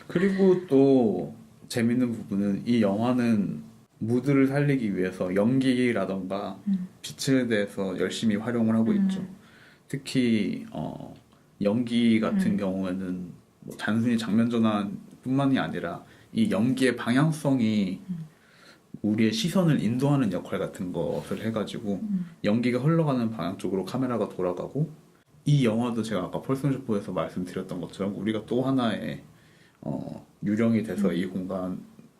그리고 또 재밌는 부분은 이 영화는 무드를 살리기 위해서 연기라던가 빛에 대해서 열심히 활용을 하고 있죠. 특히 연기 같은 경우에는 뭐 단순히 장면 전환뿐만이 아니라 이 연기의 방향성이 우리의 시선을 인도하는 역할 같은 것을 해가지고 연기가 흘러가는 방향 쪽으로 카메라가 돌아가고 이 영화도 제가 아까 펄슨쇼포에서 말씀드렸던 것처럼 우리가 또 하나의 유령이 돼서 이 공간으로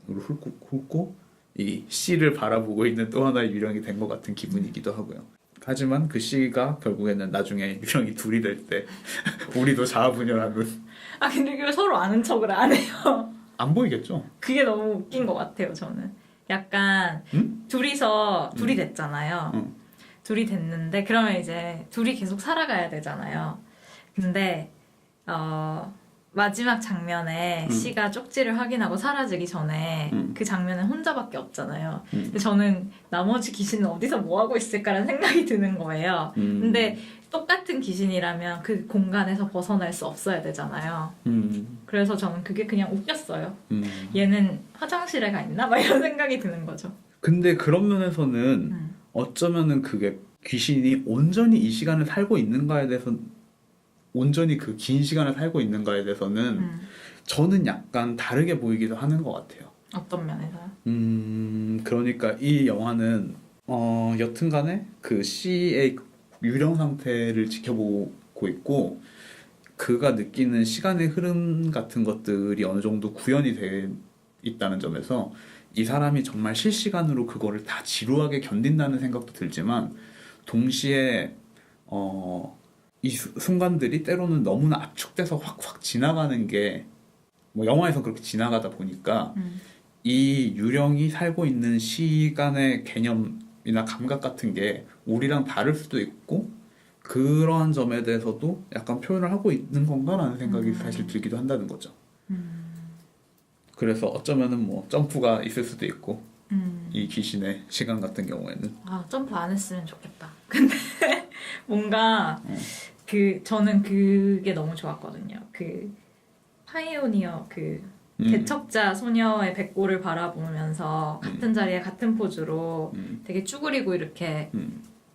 훑고 이 C를 바라보고 있는 또 하나의 유령이 된 것 같은 기분이기도 하고요. 하지만 그 C가 결국에는 나중에 유령이 둘이 될 때 우리도 자아분열하는 아 근데 그걸 서로 아는 척을 안 해요. 안 보이겠죠? 그게 너무 웃긴 것 같아요. 저는 약간 둘이 됐잖아요. 둘이 됐는데 그러면 이제 둘이 계속 살아가야 되잖아요. 근데 마지막 장면에 C가 쪽지를 확인하고 사라지기 전에 그 장면은 혼자밖에 없잖아요. 근데 저는 나머지 귀신은 어디서 뭐 하고 있을까라는 생각이 드는 거예요. 근데 똑같은 귀신이라면 그 공간에서 벗어날 수 없어야 되잖아요. 그래서 저는 그게 그냥 웃겼어요. 얘는 화장실에 가 있나? 막 이런 생각이 드는 거죠. 근데 그런 면에서는 어쩌면은 그게 귀신이 온전히 이 시간을 살고 있는가에 대해서 온전히 그 긴 시간을 살고 있는가에 대해서는 저는 약간 다르게 보이기도 하는 것 같아요. 어떤 면에서요? 그러니까 이 영화는 여튼간에 그 C의 유령 상태를 지켜보고 있고 그가 느끼는 시간의 흐름 같은 것들이 어느 정도 구현이 돼 있다는 점에서 이 사람이 정말 실시간으로 그거를 다 지루하게 견딘다는 생각도 들지만 동시에 이 순간들이 때로는 너무나 압축돼서 확확 지나가는 게 뭐 영화에서 그렇게 지나가다 보니까 이 유령이 살고 있는 시간의 개념이나 감각 같은 게 우리랑 다를 수도 있고 그러한 점에 대해서도 약간 표현을 하고 있는 건가라는 생각이 사실 들기도 한다는 거죠. 그래서 어쩌면은 뭐 점프가 있을 수도 있고 이 귀신의 시간 같은 경우에는 아 점프 안 했으면 좋겠다. 근데 뭔가 저는 그게 너무 좋았거든요. 그 파이오니어 개척자 소녀의 백골을 바라보면서 같은 자리에 같은 포즈로 되게 쭈그리고 이렇게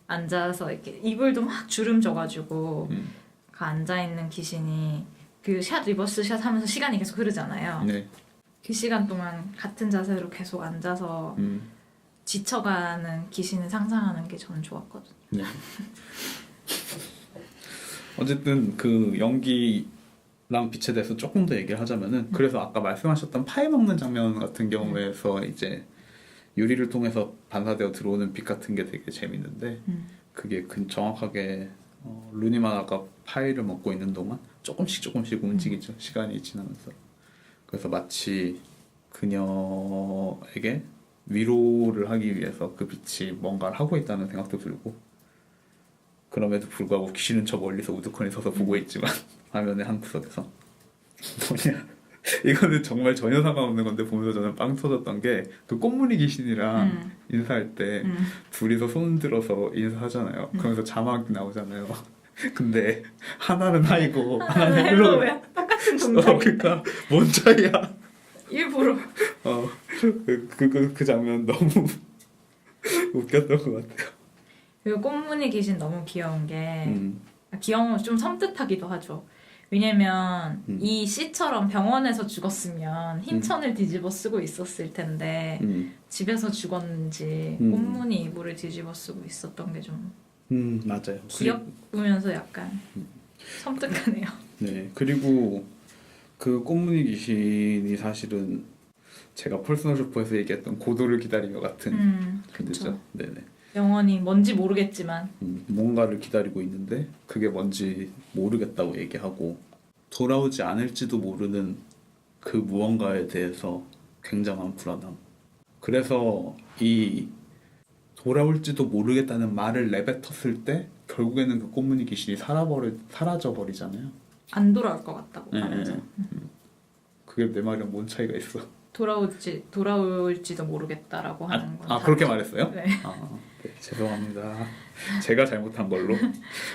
앉아서 이렇게 이불도 막 주름져가지고 앉아 있는 귀신이 그 샷 리버스 샷 하면서 시간이 계속 흐르잖아요. 네. 그 시간 동안 같은 자세로 계속 앉아서 지쳐가는 귀신을 상상하는 게 저는 좋았거든요. 네. 어쨌든 그 연기랑 빛에 대해서 조금 더 얘기를 하자면은 그래서 아까 말씀하셨던 파이 먹는 장면 같은 경우에서 이제 유리를 통해서 반사되어 들어오는 빛 같은 게 되게 재밌는데 그게 정확하게 루니만 아까 파이를 먹고 있는 동안 조금씩 움직이죠. 시간이 지나면서. 그래서 마치 그녀에게 위로를 하기 위해서 그 빛이 뭔가를 하고 있다는 생각도 들고 그럼에도 불구하고 귀신은 저 멀리서 우두커니 서서 보고 있지만 화면의 한 구석에서 뭐냐 이거는 정말 전혀 상관없는 건데 보면서 저는 빵 터졌던 게 그 꽃무늬 귀신이랑 인사할 때 둘이서 손 들어서 인사하잖아요. 그러면서 자막이 나오잖아요. 근데 하나는 하이고 하나는 헬로. 왜 똑같은 동작? 그러니까 뭔 차이야? 일부러. 그 장면 너무 웃겼던 것 같아요. 그리고 꽃무늬 귀신 너무 귀여운 게 귀여운 좀 섬뜩하기도 하죠. 왜냐면 이 C처럼 병원에서 죽었으면 흰 음. 천을 뒤집어 쓰고 있었을 텐데 집에서 죽었는지 꽃무늬 이불을 뒤집어 쓰고 있었던 게 좀 맞아요. 귀엽으면서 약간 섬뜩하네요. 네, 그리고 그 꽃무늬 귀신이 사실은 제가 퍼스널 쇼퍼에서 얘기했던 고도를 기다리며 같은 그쵸. 그죠. 네네. 영원히 뭔지 모르겠지만 뭔가를 기다리고 있는데 그게 뭔지 모르겠다고 얘기하고 돌아오지 않을지도 모르는 그 무언가에 대해서 굉장한 불안함. 그래서 이 돌아올지도 모르겠다는 말을 내뱉었을 때 결국에는 그 꽃무늬 귀신이 사라져 버리잖아요. 안 돌아올 것 같다고 네, 말하죠. 그게 내 말이랑 뭔 차이가 있어? 돌아올지도 모르겠다라고 하는 건 그렇게 말했어요? 네. 네, 죄송합니다. 제가 잘못한 걸로.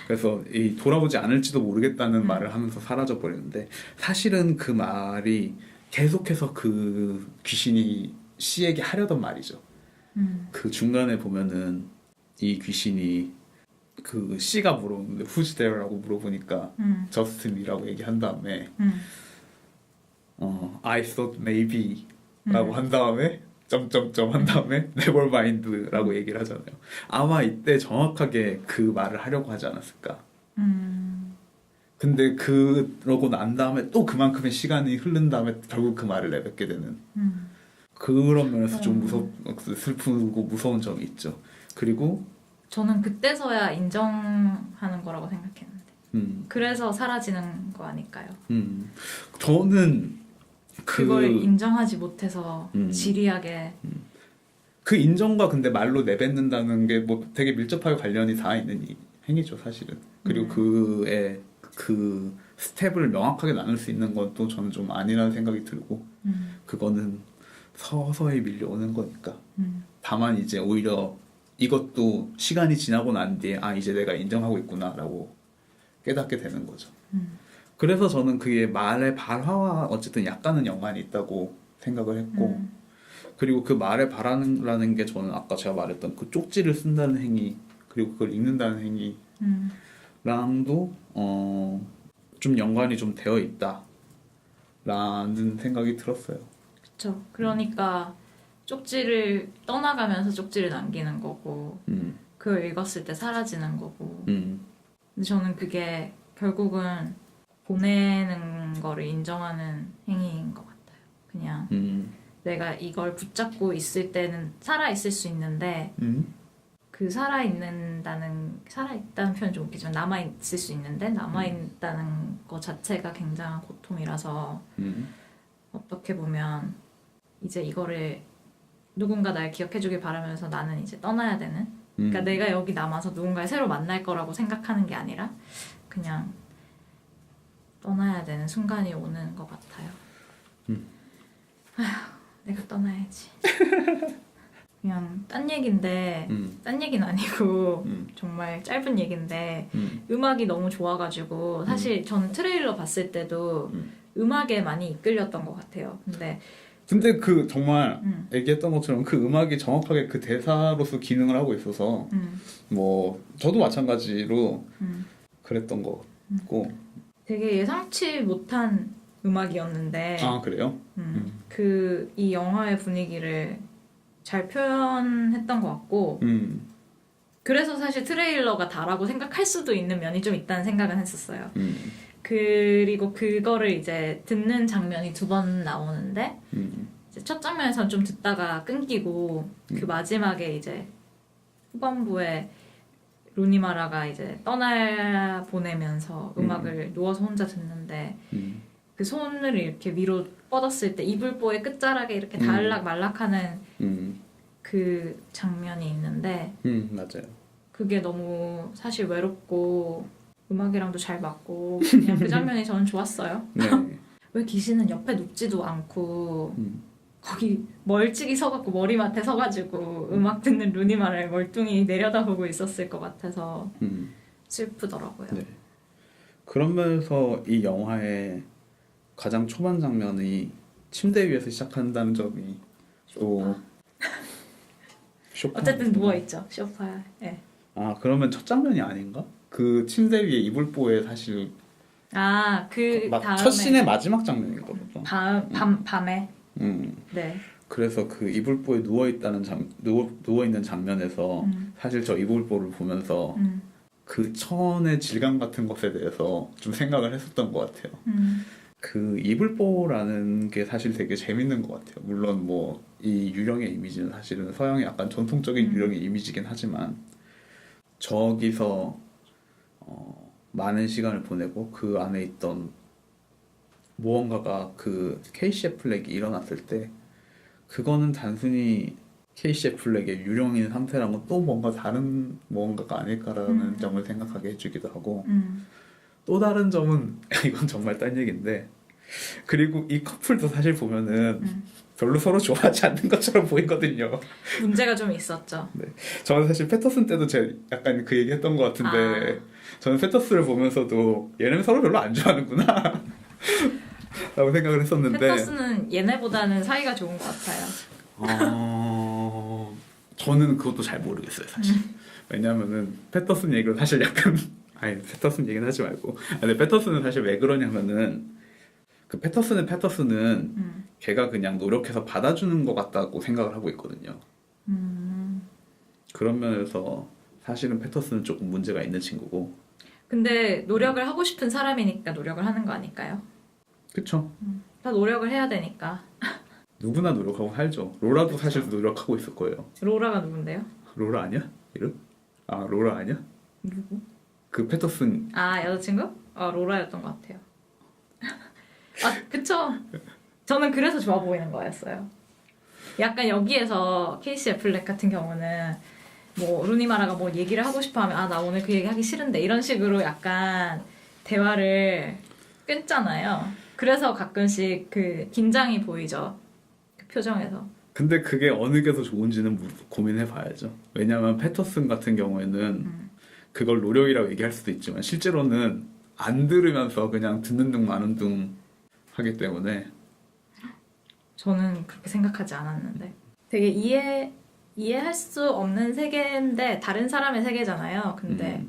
그래서 이 돌아오지 않을지도 모르겠다는 말을 하면서 사라져 버리는데 사실은 그 말이 계속해서 그 귀신이 씨에게 하려던 말이죠. 그 중간에 보면은 이 귀신이 그 씨가 물어보는데 Who's there라고 물어보니까 Just me라고 얘기한 다음에 I thought maybe 라고 한 다음에 점점점 한 다음에 never mind라고 얘기를 하잖아요. 아마 이때 정확하게 그 말을 하려고 하지 않았을까. 근데 그러고 난 다음에 또 그만큼의 시간이 흐른 다음에 결국 그 말을 내뱉게 되는 그런 면에서 좀 슬프고 무서운 점이 있죠. 그리고 저는 그때서야 인정하는 거라고 생각했는데 그래서 사라지는 거 아닐까요? 저는 그걸 인정하지 못해서 지리하게 그 인정과 근데 말로 내뱉는다는 게 뭐 되게 밀접하게 관련이 다 있는 행위죠, 사실은. 그리고 그의 그 스텝을 명확하게 나눌 수 있는 건 또 저는 좀 아니라는 생각이 들고 그거는 서서히 밀려오는 거니까. 다만 이제 오히려 이것도 시간이 지나고 난 뒤에 이제 내가 인정하고 있구나라고 깨닫게 되는 거죠. 그래서 저는 그게 말의 발화와 어쨌든 약간은 연관이 있다고 생각을 했고 그리고 그 말의 발화라는 게 저는 아까 제가 말했던 그 쪽지를 쓴다는 행위 그리고 그걸 읽는다는 행위랑도 좀 연관이 좀 되어 있다라는 생각이 들었어요. 그렇죠. 그러니까 쪽지를 떠나가면서 쪽지를 남기는 거고 그걸 읽었을 때 사라지는 거고 근데 저는 그게 결국은 보내는 거를 인정하는 행위인 것 같아요. 그냥 내가 이걸 붙잡고 있을 때는 살아있을 수 있는데 그 살아있다는 표현 좀 웃기지만 남아있을 수 있는데 남아있다는 것 자체가 굉장한 고통이라서 어떻게 보면 이제 이거를 누군가 날 기억해주길 바라면서 나는 이제 떠나야 되는 그러니까 내가 여기 남아서 누군가를 새로 만날 거라고 생각하는 게 아니라 그냥 떠나야 되는 순간이 오는 것 같아요. 아휴, 내가 떠나야지. 그냥 딴 얘긴데 딴 얘기는 아니고 정말 짧은 얘긴데 음악이 너무 좋아가지고 사실 저는 트레일러 봤을 때도 음악에 많이 이끌렸던 것 같아요. 근데 그 정말 얘기했던 것처럼 그 음악이 정확하게 그 대사로서 기능을 하고 있어서 뭐 저도 마찬가지로 그랬던 것 같고 되게 예상치 못한 음악이었는데 그래요? 이 영화의 분위기를 잘 표현했던 것 같고 그래서 사실 트레일러가 다라고 생각할 수도 있는 면이 좀 있다는 생각은 했었어요. 그리고 그거를 이제 듣는 장면이 2번 나오는데 이제 첫 장면에서는 좀 듣다가 끊기고 그 마지막에 이제 후반부에 루니마라가 이제 떠나 보내면서 음악을 누워서 혼자 듣는데 그 손을 이렇게 위로 뻗었을 때 이불보의 끝자락에 이렇게 달락말락하는 그 장면이 있는데 맞아요. 그게 너무 사실 외롭고 음악이랑도 잘 맞고 그냥 그 장면이 저는 좋았어요. 네. 왜 귀신은 옆에 눕지도 않고 거기 멀찍이 서갖고 머리맡에 서가지고 음악 듣는 루니마를 멀뚱히 내려다보고 있었을 것 같아서 슬프더라고요. 네. 그런 면에서 이 영화의 가장 초반 장면이 침대 위에서 시작한다는 점이 또 쇼파. 어쨌든 누워있죠 소파에. 네. 그러면 첫 장면이 아닌가? 그 침대 위에 이불보에 사실 그 다음에 첫 씬의 마지막 장면인가 보다. 밤에. 음. 네. 그래서 그 이불보에 누워 있는 장면에서 사실 저 이불보를 보면서 그 천의 질감 같은 것에 대해서 좀 생각을 했었던 것 같아요. 그 이불보라는 게 사실 되게 재밌는 것 같아요. 물론 뭐 이 유령의 이미지는 사실은 서양의 약간 전통적인 유령의 이미지긴 하지만 저기서 많은 시간을 보내고 그 안에 있던 무언가가 그 케이시 애플렉이 일어났을 때 그거는 단순히 케이시 애플렉의 유령인 상태랑은 또 뭔가 다른 무언가가 아닐까라는 점을 생각하게 해주기도 하고 또 다른 점은 이건 정말 딴 얘기인데 그리고 이 커플도 사실 보면은 별로 서로 좋아하지 않는 것처럼 보이거든요. 문제가 좀 있었죠. 네. 저는 사실 패터슨 때도 제가 약간 그 얘기 했던 것 같은데 저는 패터슨을 보면서도 얘네는 서로 별로 안 좋아하는구나 라고 생각을 했었는데 패터슨은 얘네보다는 사이가 좋은 것 같아요. 저는 그것도 잘 모르겠어요 사실. 왜냐면은 패터슨 얘기로 사실 약간 아니 패터슨 얘기는 하지 말고 근데 패터슨은 사실 왜 그러냐면은 그 패터슨은 걔가 그냥 노력해서 받아주는 것 같다고 생각을 하고 있거든요. 그런 면에서 사실은 패터슨은 조금 문제가 있는 친구고. 근데 노력을 하고 싶은 사람이니까 노력을 하는 거 아닐까요? 그쵸. 다 노력을 해야 되니까. 누구나 노력하고 살죠. 로라도 사실 노력하고 있을 거예요. 로라가 누군데요? 로라 아니야? 이름? 로라 아니야? 누구? 그 패터슨. 여자친구? 로라였던 것 같아요. 그쵸. 저는 그래서 좋아 보이는 거였어요. 약간 여기에서 케이시 애플렉 같은 경우는 뭐 루니마라가 뭐 얘기를 하고 싶어 하면 나 오늘 그 얘기 하기 싫은데 이런 식으로 약간 대화를 끊잖아요. 그래서 가끔씩 그 긴장이 보이죠. 그 표정에서. 근데 그게 어느 게 더 좋은지는 고민해 봐야죠. 왜냐면 패터슨 같은 경우에는 그걸 노력이라고 얘기할 수도 있지만 실제로는 안 들으면서 그냥 듣는 둥 마는 둥 하기 때문에 저는 그렇게 생각하지 않았는데 되게 이해할 수 없는 세계인데 다른 사람의 세계잖아요. 근데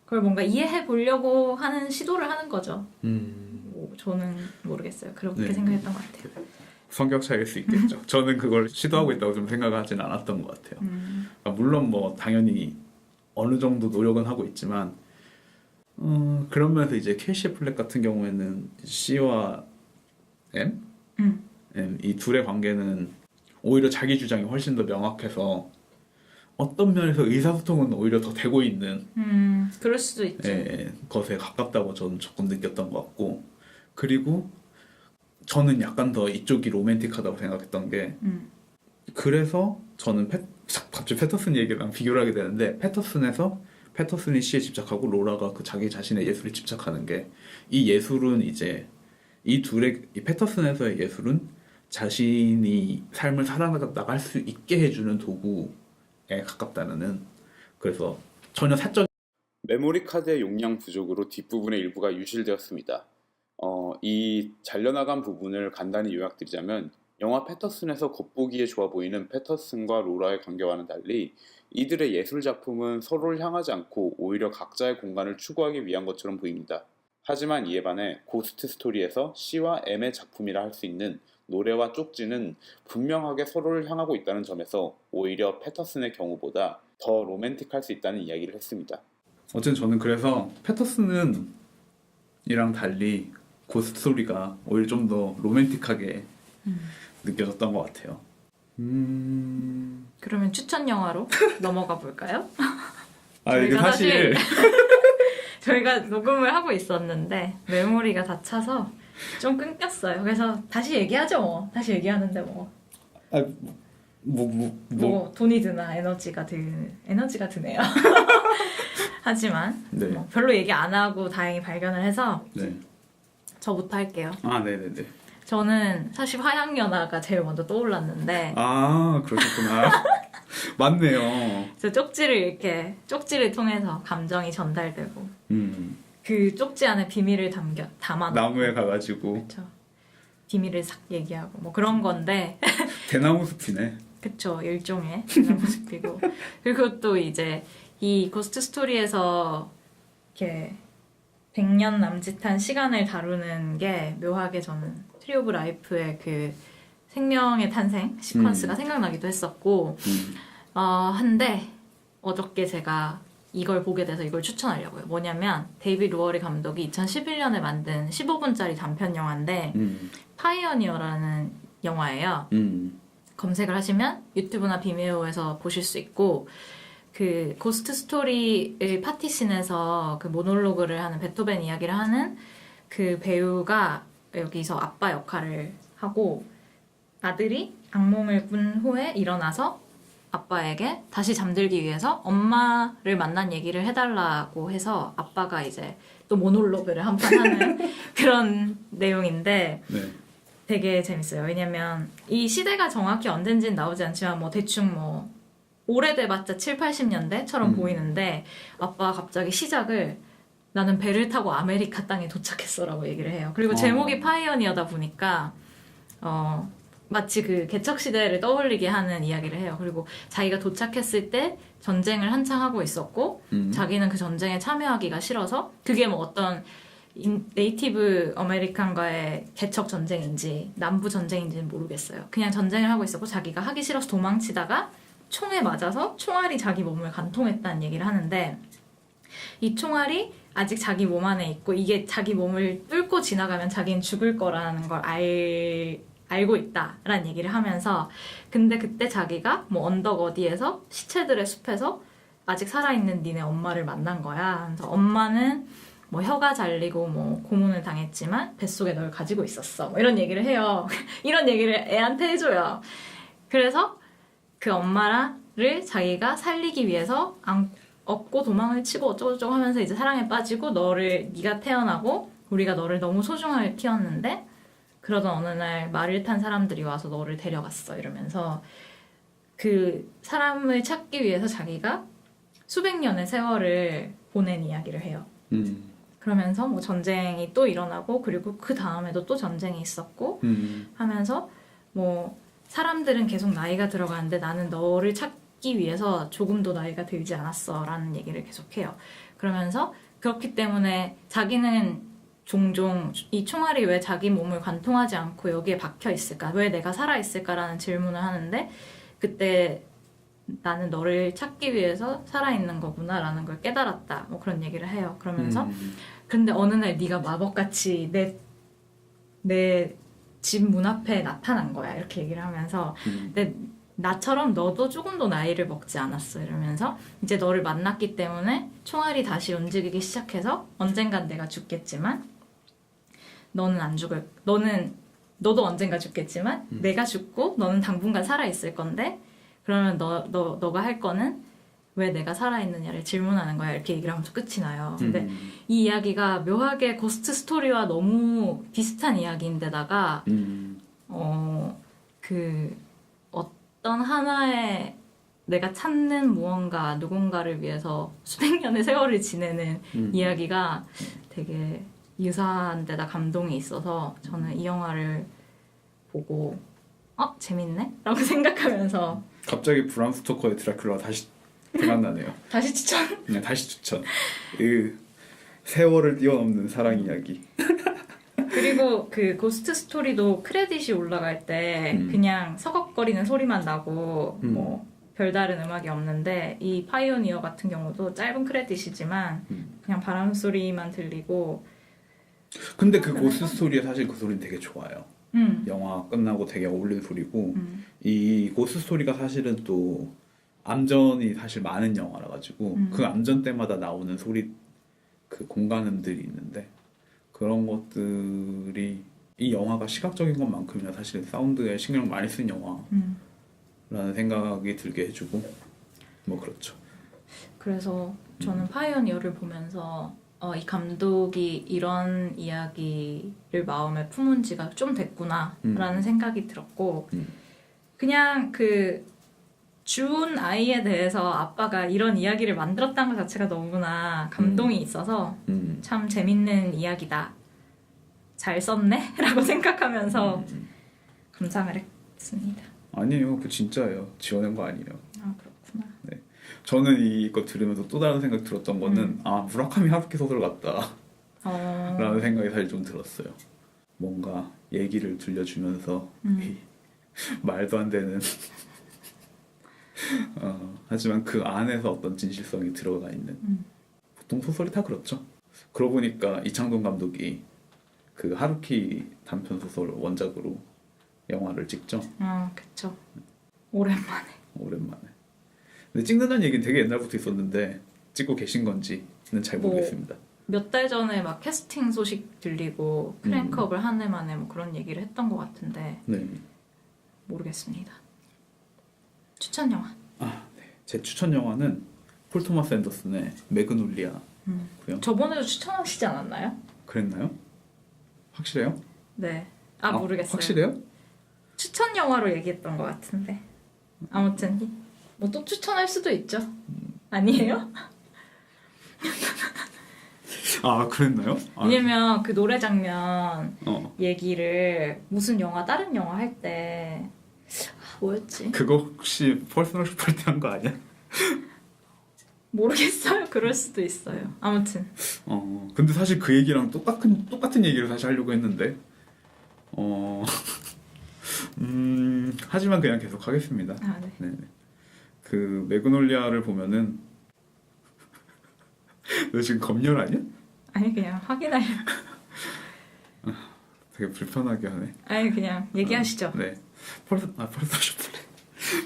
그걸 뭔가 이해해 보려고 하는 시도를 하는 거죠. 뭐 저는 모르겠어요. 그렇게 네. 생각했던 것 같아요. 성격 차이일 수 있겠죠. 저는 그걸 시도하고 있다고 좀 생각하진 않았던 것 같아요. 그러니까 물론 뭐 당연히 어느 정도 노력은 하고 있지만 그런 면에서 이제 캐시 애플렉 같은 경우에는 C와 M? 이 둘의 관계는 오히려 자기 주장이 훨씬 더 명확해서 어떤 면에서 의사소통은 오히려 더 되고 있는 그럴 수도 있죠. 것에 가깝다고 저는 조금 느꼈던 것 같고 그리고 저는 약간 더 이쪽이 로맨틱하다고 생각했던 게 그래서 저는 갑자기 패터슨 얘기랑 비교를 하게 되는데 패터슨이 시에 집착하고 로라가 그 자기 자신의 예술에 집착하는 게 이 예술은 이제 이 패터슨에서의 예술은 자신이 삶을 살아나갈 수 있게 해주는 도구에 가깝다는 그래서 전혀 사적 메모리 카드의 용량 부족으로 뒷부분의 일부가 유실되었습니다. 이 잘려나간 부분을 간단히 요약드리자면 영화 패터슨에서 겉보기에 좋아 보이는 패터슨과 로라의 관계와는 달리 이들의 예술 작품은 서로를 향하지 않고 오히려 각자의 공간을 추구하기 위한 것처럼 보입니다. 하지만 이에 반해 고스트 스토리에서 C와 M의 작품이라 할 수 있는 노래와 쪽지는 분명하게 서로를 향하고 있다는 점에서 오히려 패터슨의 경우보다 더 로맨틱할 수 있다는 이야기를 했습니다. 어쨌든 저는 그래서 패터슨은 이랑 달리 고스트 스토리가 오히려 좀 더 로맨틱하게 느껴졌던 것 같아요. 그러면 추천 영화로 넘어가 볼까요? 이게 사실 저희가 녹음을 하고 있었는데 메모리가 다 차서 좀 끊겼어요. 그래서 다시 얘기하죠 뭐. 다시 얘기하는데 뭐 돈이 드나 에너지가 드네요. 하지만 네. 뭐 별로 얘기 안 하고 다행히 발견을 해서 네. 저부터 할게요. 네네네. 저는 사실 화양연화가 제일 먼저 떠올랐는데 그러셨구나. 맞네요. 저 쪽지를 통해서 감정이 전달되고 그 쪽지 안에 비밀을 담아 나무에 가가지고 그쵸. 비밀을 싹 얘기하고 뭐 그런 건데 대나무 숲이네. 그쵸. 일종의 대나무 숲이고 그리고 또 이제 이 고스트 스토리에서 이렇게 100년 남짓한 시간을 다루는 게 묘하게 저는 트리 오브 라이프의 그 생명의 탄생 시퀀스가 생각나기도 했었고 한데 어저께 제가 이걸 보게 돼서 이걸 추천하려고요. 뭐냐면 데이비드 로어리 감독이 2011년에 만든 15분짜리 단편 영화인데 파이어니어라는 영화예요. 검색을 하시면 유튜브나 비메오에서 보실 수 있고 그 고스트 스토리의 파티씬에서 그 모놀로그를 하는 베토벤 이야기를 하는 그 배우가 여기서 아빠 역할을 하고 아들이 악몽을 꾼 후에 일어나서 아빠에게 다시 잠들기 위해서 엄마를 만난 얘기를 해달라고 해서 아빠가 이제 또 모놀로그를 한 판 하는 그런 내용인데 네. 되게 재밌어요. 왜냐면 이 시대가 정확히 언젠지는 나오지 않지만 뭐 대충 뭐 오래돼봤자 7, 80년대처럼 보이는데 아빠가 갑자기 시작을 나는 배를 타고 아메리카 땅에 도착했어라고 얘기를 해요. 그리고 제목이 파이어니어다 보니까 마치 그 개척시대를 떠올리게 하는 이야기를 해요. 그리고 자기가 도착했을 때 전쟁을 한창 하고 있었고 자기는 그 전쟁에 참여하기가 싫어서 그게 뭐 어떤 네이티브 아메리칸과의 개척 전쟁인지 남부 전쟁인지는 모르겠어요. 그냥 전쟁을 하고 있었고 자기가 하기 싫어서 도망치다가 총에 맞아서 총알이 자기 몸을 관통했다는 얘기를 하는데 이 총알이 아직 자기 몸 안에 있고 이게 자기 몸을 뚫고 지나가면 자기는 죽을 거라는 걸 알고 있다라는 얘기를 하면서 근데 그때 자기가 뭐 언덕 어디에서 시체들의 숲에서 아직 살아있는 니네 엄마를 만난 거야. 그래서 엄마는 뭐 혀가 잘리고 뭐 고문을 당했지만 뱃속에 널 가지고 있었어. 뭐 이런 얘기를 해요. 이런 얘기를 애한테 해줘요. 그래서 그 엄마를 자기가 살리기 위해서 업고 도망을 치고 어쩌고저쩌고 하면서 이제 사랑에 빠지고 네가 태어나고 우리가 너를 너무 소중하게 키웠는데 그러던 어느 날 말을 탄 사람들이 와서 너를 데려갔어 이러면서 그 사람을 찾기 위해서 자기가 수백 년의 세월을 보낸 이야기를 해요. 그러면서 뭐 전쟁이 또 일어나고 그리고 그 다음에도 또 전쟁이 있었고 하면서 뭐 사람들은 계속 나이가 들어가는데 나는 너를 찾기 위해서 조금도 나이가 들지 않았어 라는 얘기를 계속해요. 그러면서 그렇기 때문에 자기는 종종 이 총알이 왜 자기 몸을 관통하지 않고 여기에 박혀 있을까? 왜 내가 살아 있을까라는 질문을 하는데 그때 나는 너를 찾기 위해서 살아있는 거구나라는 걸 깨달았다. 뭐 그런 얘기를 해요. 그러면서 근데 어느 날 네가 마법같이 내 집 문 앞에 나타난 거야. 이렇게 얘기를 하면서 근데 나처럼 너도 조금도 나이를 먹지 않았어. 이러면서 이제 너를 만났기 때문에 총알이 다시 움직이기 시작해서 언젠간 내가 죽겠지만 너는 안 죽을 너도 언젠가 죽겠지만 내가 죽고 너는 당분간 살아있을 건데 그러면 너가 할 거는 왜 내가 살아있느냐를 질문하는 거야. 이렇게 얘기를 하면서 끝이 나요. 근데 이 이야기가 묘하게 고스트 스토리와 너무 비슷한 이야기인데다가 그 어떤 하나의 내가 찾는 무언가 누군가를 위해서 수백 년의 세월을 지내는 이야기가 되게 유사한 데다 감동이 있어서 저는 이 영화를 보고 재밌네? 라고 생각하면서 갑자기 브람 스토커의 드라큘라가 다시 생각나네요. 다시 추천? 네, 다시 추천. 그 세월을 뛰어넘는 사랑 이야기. 그리고 그 고스트 스토리도 크레딧이 올라갈 때 그냥 서걱거리는 소리만 나고 뭐 별다른 음악이 없는데 이 파이오니어 같은 경우도 짧은 크레딧이지만 그냥 바람 소리만 들리고 근데 그 고스트 스토리에 사실 그 소리는 되게 좋아요. 영화 끝나고 되게 어울리는 소리고 이 고스트 스토리가 사실은 또 암전이 사실 많은 영화라 가지고 그 암전 때마다 나오는 소리 그 공간음들이 있는데 그런 것들이 이 영화가 시각적인 것만큼이나 사실 사운드에 신경 많이 쓴 영화라는 생각이 들게 해주고 뭐 그렇죠. 그래서 저는 파이오니어를 보면서 이 감독이 이런 이야기를 마음에 품은 지가 좀 됐구나라는 생각이 들었고 그냥 그 준 아이에 대해서 아빠가 이런 이야기를 만들었다는 것 자체가 너무나 감동이 있어서 참 재밌는 이야기다. 잘 썼네? 라고 생각하면서 감상을 했습니다. 아니에요. 그 진짜예요. 지어낸 거 아니에요. 아 그렇구나. 네. 저는 이거 들으면서 또 다른 생각 들었던 거는 무라카미 하루키 소설 같다. 라는 생각이 사실 좀 들었어요. 뭔가 얘기를 들려주면서 에이, 말도 안 되는 하지만 그 안에서 어떤 진실성이 들어가 있는 보통 소설이 다 그렇죠. 그러고 보니까 이창동 감독이 그 하루키 단편 소설 원작으로 영화를 찍죠. 그쵸. 오랜만에. 근데 찍는다는 얘기는 되게 옛날부터 있었는데 찍고 계신 건지는 잘 모르겠습니다. 몇 달 전에 막 캐스팅 소식 들리고 크랭크업을 한 해 만에 뭐 그런 얘기를 했던 것 같은데 네. 모르겠습니다. 추천 영화. 네. 제 추천 영화는 폴 토마스 앤더슨의 매그놀리아고요. 저번에도 추천하시지 않았나요? 그랬나요? 확실해요? 네. 모르겠어요. 확실해요? 추천 영화로 얘기했던 것 같은데. 아무튼 뭐 또 추천할 수도 있죠. 아니에요? 그랬나요? 왜냐면 그 노래 장면 어. 얘기를 무슨 영화 다른 영화 할 때 뭐였지? 그거 혹시 퍼스널 슈퍼 때 한 거 아니야? 모르겠어요. 그럴 수도 있어요. 아무튼 근데 사실 그 얘기랑 똑같은 얘기를 사실 하려고 했는데 하지만 그냥 계속 하겠습니다. 네. 네네. 그 매그놀리아를 보면은 너 지금 검열 아니야? 아니 그냥 확인하려. 되게 불편하게 하네. 아니 그냥 얘기하시죠. 네. 퍼스널 슈퍼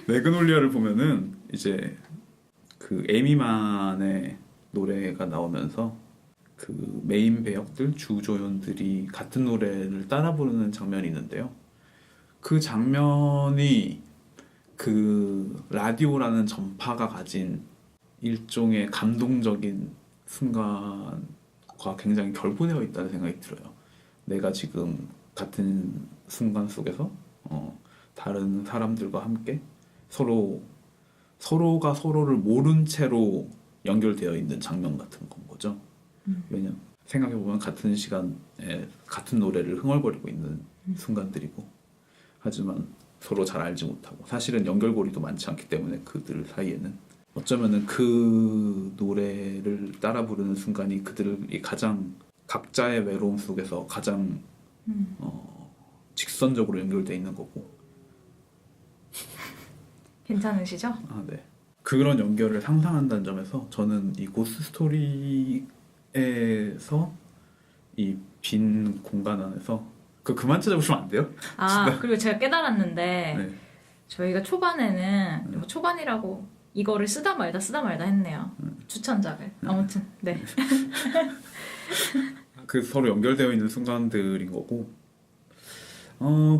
매그놀리아를 보면은 이제 그 에미만의 노래가 나오면서 그 메인 배역들 주조연들이 같은 노래를 따라 부르는 장면이 있는데요. 그 장면이 그 라디오라는 전파가 가진 일종의 감동적인 순간과 굉장히 결부되어 있다는 생각이 들어요. 내가 지금 같은 순간 속에서 다른 사람들과 함께 서로가 서로를 모른 채로 연결되어 있는 장면 같은 건 거죠. 왜냐면 생각해보면 같은 시간에 같은 노래를 흥얼거리고 있는 순간들이고 하지만 서로 잘 알지 못하고 사실은 연결고리도 많지 않기 때문에 그들 사이에는 어쩌면은 그 노래를 따라 부르는 순간이 그들이 가장 각자의 외로움 속에서 가장 직선적으로 연결되어 있는 거고. 괜찮으시죠? 네. 그런 연결을 상상한다는 점에서 저는 이 고스 스토리에서 이 빈 공간 안에서 그만 찾아보시면 안 돼요? 그리고 제가 깨달았는데 네. 저희가 초반에는 뭐 초반이라고 이거를 쓰다 말다 했네요. 추천작을. 아무튼 네. 그 서로 연결되어 있는 순간들인 거고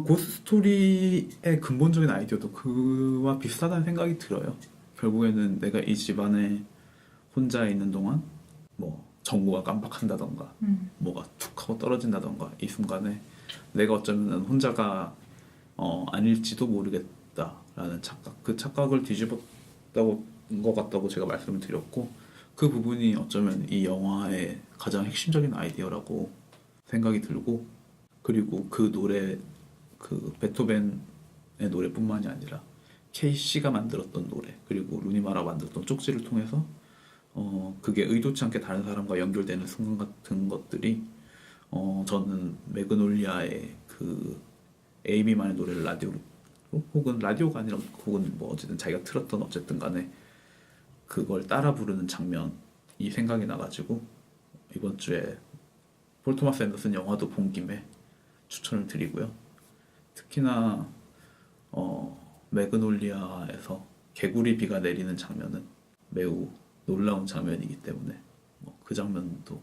고스 스토리의 근본적인 아이디어도 그와 비슷하다는 생각이 들어요. 결국에는 내가 이 집안에 혼자 있는 동안 뭐 전구가 깜빡한다던가 뭐가 툭 하고 떨어진다던가 이 순간에 내가 어쩌면 혼자가 아닐지도 모르겠다라는 착각, 그 착각을 뒤집었다고 것 같다고 제가 말씀을 드렸고 그 부분이 어쩌면 이 영화의 가장 핵심적인 아이디어라고 생각이 들고 그리고 그 노래 그 베토벤의 노래뿐만이 아니라 케이씨가 만들었던 노래 그리고 루니마라가 만들었던 쪽지를 통해서 그게 의도치 않게 다른 사람과 연결되는 순간 같은 것들이 저는 매그놀리아의 그 에이미만의 노래를 라디오로 혹은 라디오가 아니라 혹은 뭐 어쨌든 자기가 틀었던 어쨌든 간에 그걸 따라 부르는 장면이 생각이 나가지고 이번 주에 폴 토마스 앤더슨 영화도 본 김에 추천을 드리고요. 특히나 매그놀리아에서 개구리 비가 내리는 장면은 매우 놀라운 장면이기 때문에 그 장면도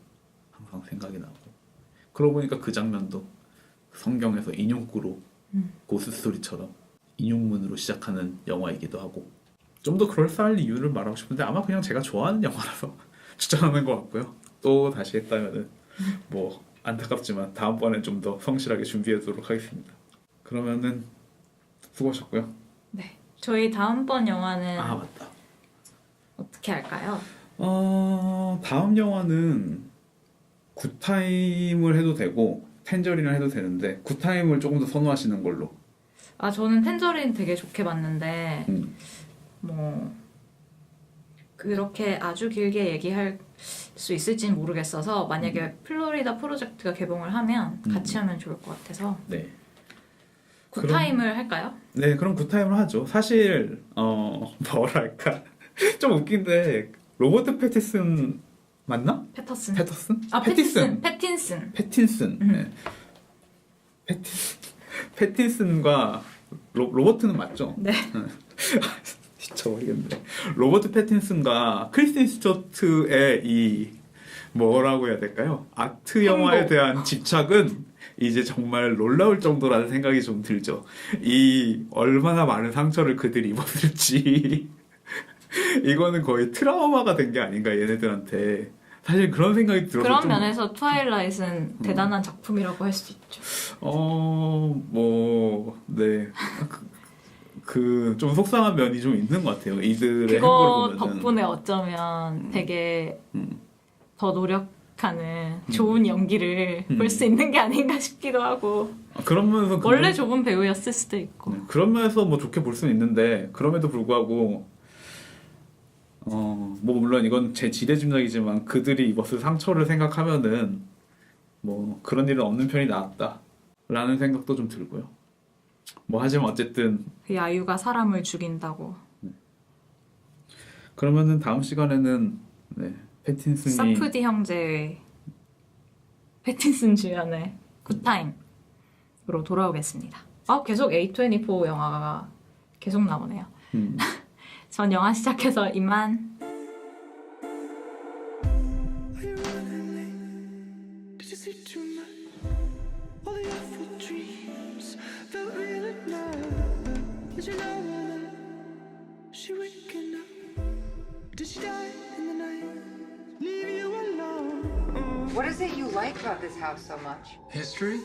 항상 생각이 나고 그러고 보니까 그 장면도 성경에서 인용구로 고스 스토리처럼 인용문으로 시작하는 영화이기도 하고 좀 더 그럴싸할 이유를 말하고 싶은데 아마 그냥 제가 좋아하는 영화라서 추천하는 것 같고요. 또 다시 했다면은 뭐 안타깝지만 다음번엔 좀 더 성실하게 준비하도록 하겠습니다. 그러면은 수고하셨고요. 네. 저희 다음번 영화는 맞다. 어떻게 할까요? 다음 영화는 굿타임을 해도 되고 텐저린을 해도 되는데 굿타임을 조금 더 선호하시는 걸로. 저는 텐저린 되게 좋게 봤는데 뭐 그렇게 아주 길게 얘기할 수 있을지는 모르겠어서 만약에 플로리다 프로젝트가 개봉을 하면 같이 하면 좋을 것 같아서 네. 굿타임을 할까요? 네, 그럼 굿타임을 하죠. 사실 뭐랄까 좀 웃긴데 로버트 패티슨 맞나? 패터슨. 패터슨? 아 패틴슨. 패틴슨. 패틴슨. 네. 패틴슨과 로버트는 맞죠? 네. 미쳐버리겠네. 로버트 패틴슨과 크리스틴 스튜어트의 이 뭐라고 해야 될까요? 아트 영화에 대한 집착은 이제 정말 놀라울 정도라는 생각이 좀 들죠. 이 얼마나 많은 상처를 그들이 입었을지 이거는 거의 트라우마가 된 게 아닌가 얘네들한테. 사실 그런 생각이 들어서 그런 좀, 면에서 트와일라잇은 대단한 작품이라고 할 수 있죠. 네. 좀 속상한 면이 좀 있는 것 같아요. 이들의 그거 행보를 보면은. 덕분에 어쩌면 되게 더 노력하는 좋은 연기를 볼 수 있는 게 아닌가 싶기도 하고. 그런 면에서 원래 좋은 배우였을 수도 있고. 그런 면에서 뭐 좋게 볼 수는 있는데 그럼에도 불구하고 뭐 물론 이건 제 지대짐작이지만 그들이 입었을 상처를 생각하면은 뭐 그런 일은 없는 편이 나았다라는 생각도 좀 들고요. 뭐 하지만 어쨌든 그 야유가 사람을 죽인다고. 그러면은 다음 시간에는 네, 패틴슨이 사프디 형제의 패틴슨 주연의 굿타임으로 돌아오겠습니다. 계속 A24 영화가 계속 나오네요. 전 영화 시작해서 이만. Did you sleep too much? All the awful dreams felt real at night. Did you know her? She waking up? Did she die in the night? Leave you alone. What is it you like about this house so much? History?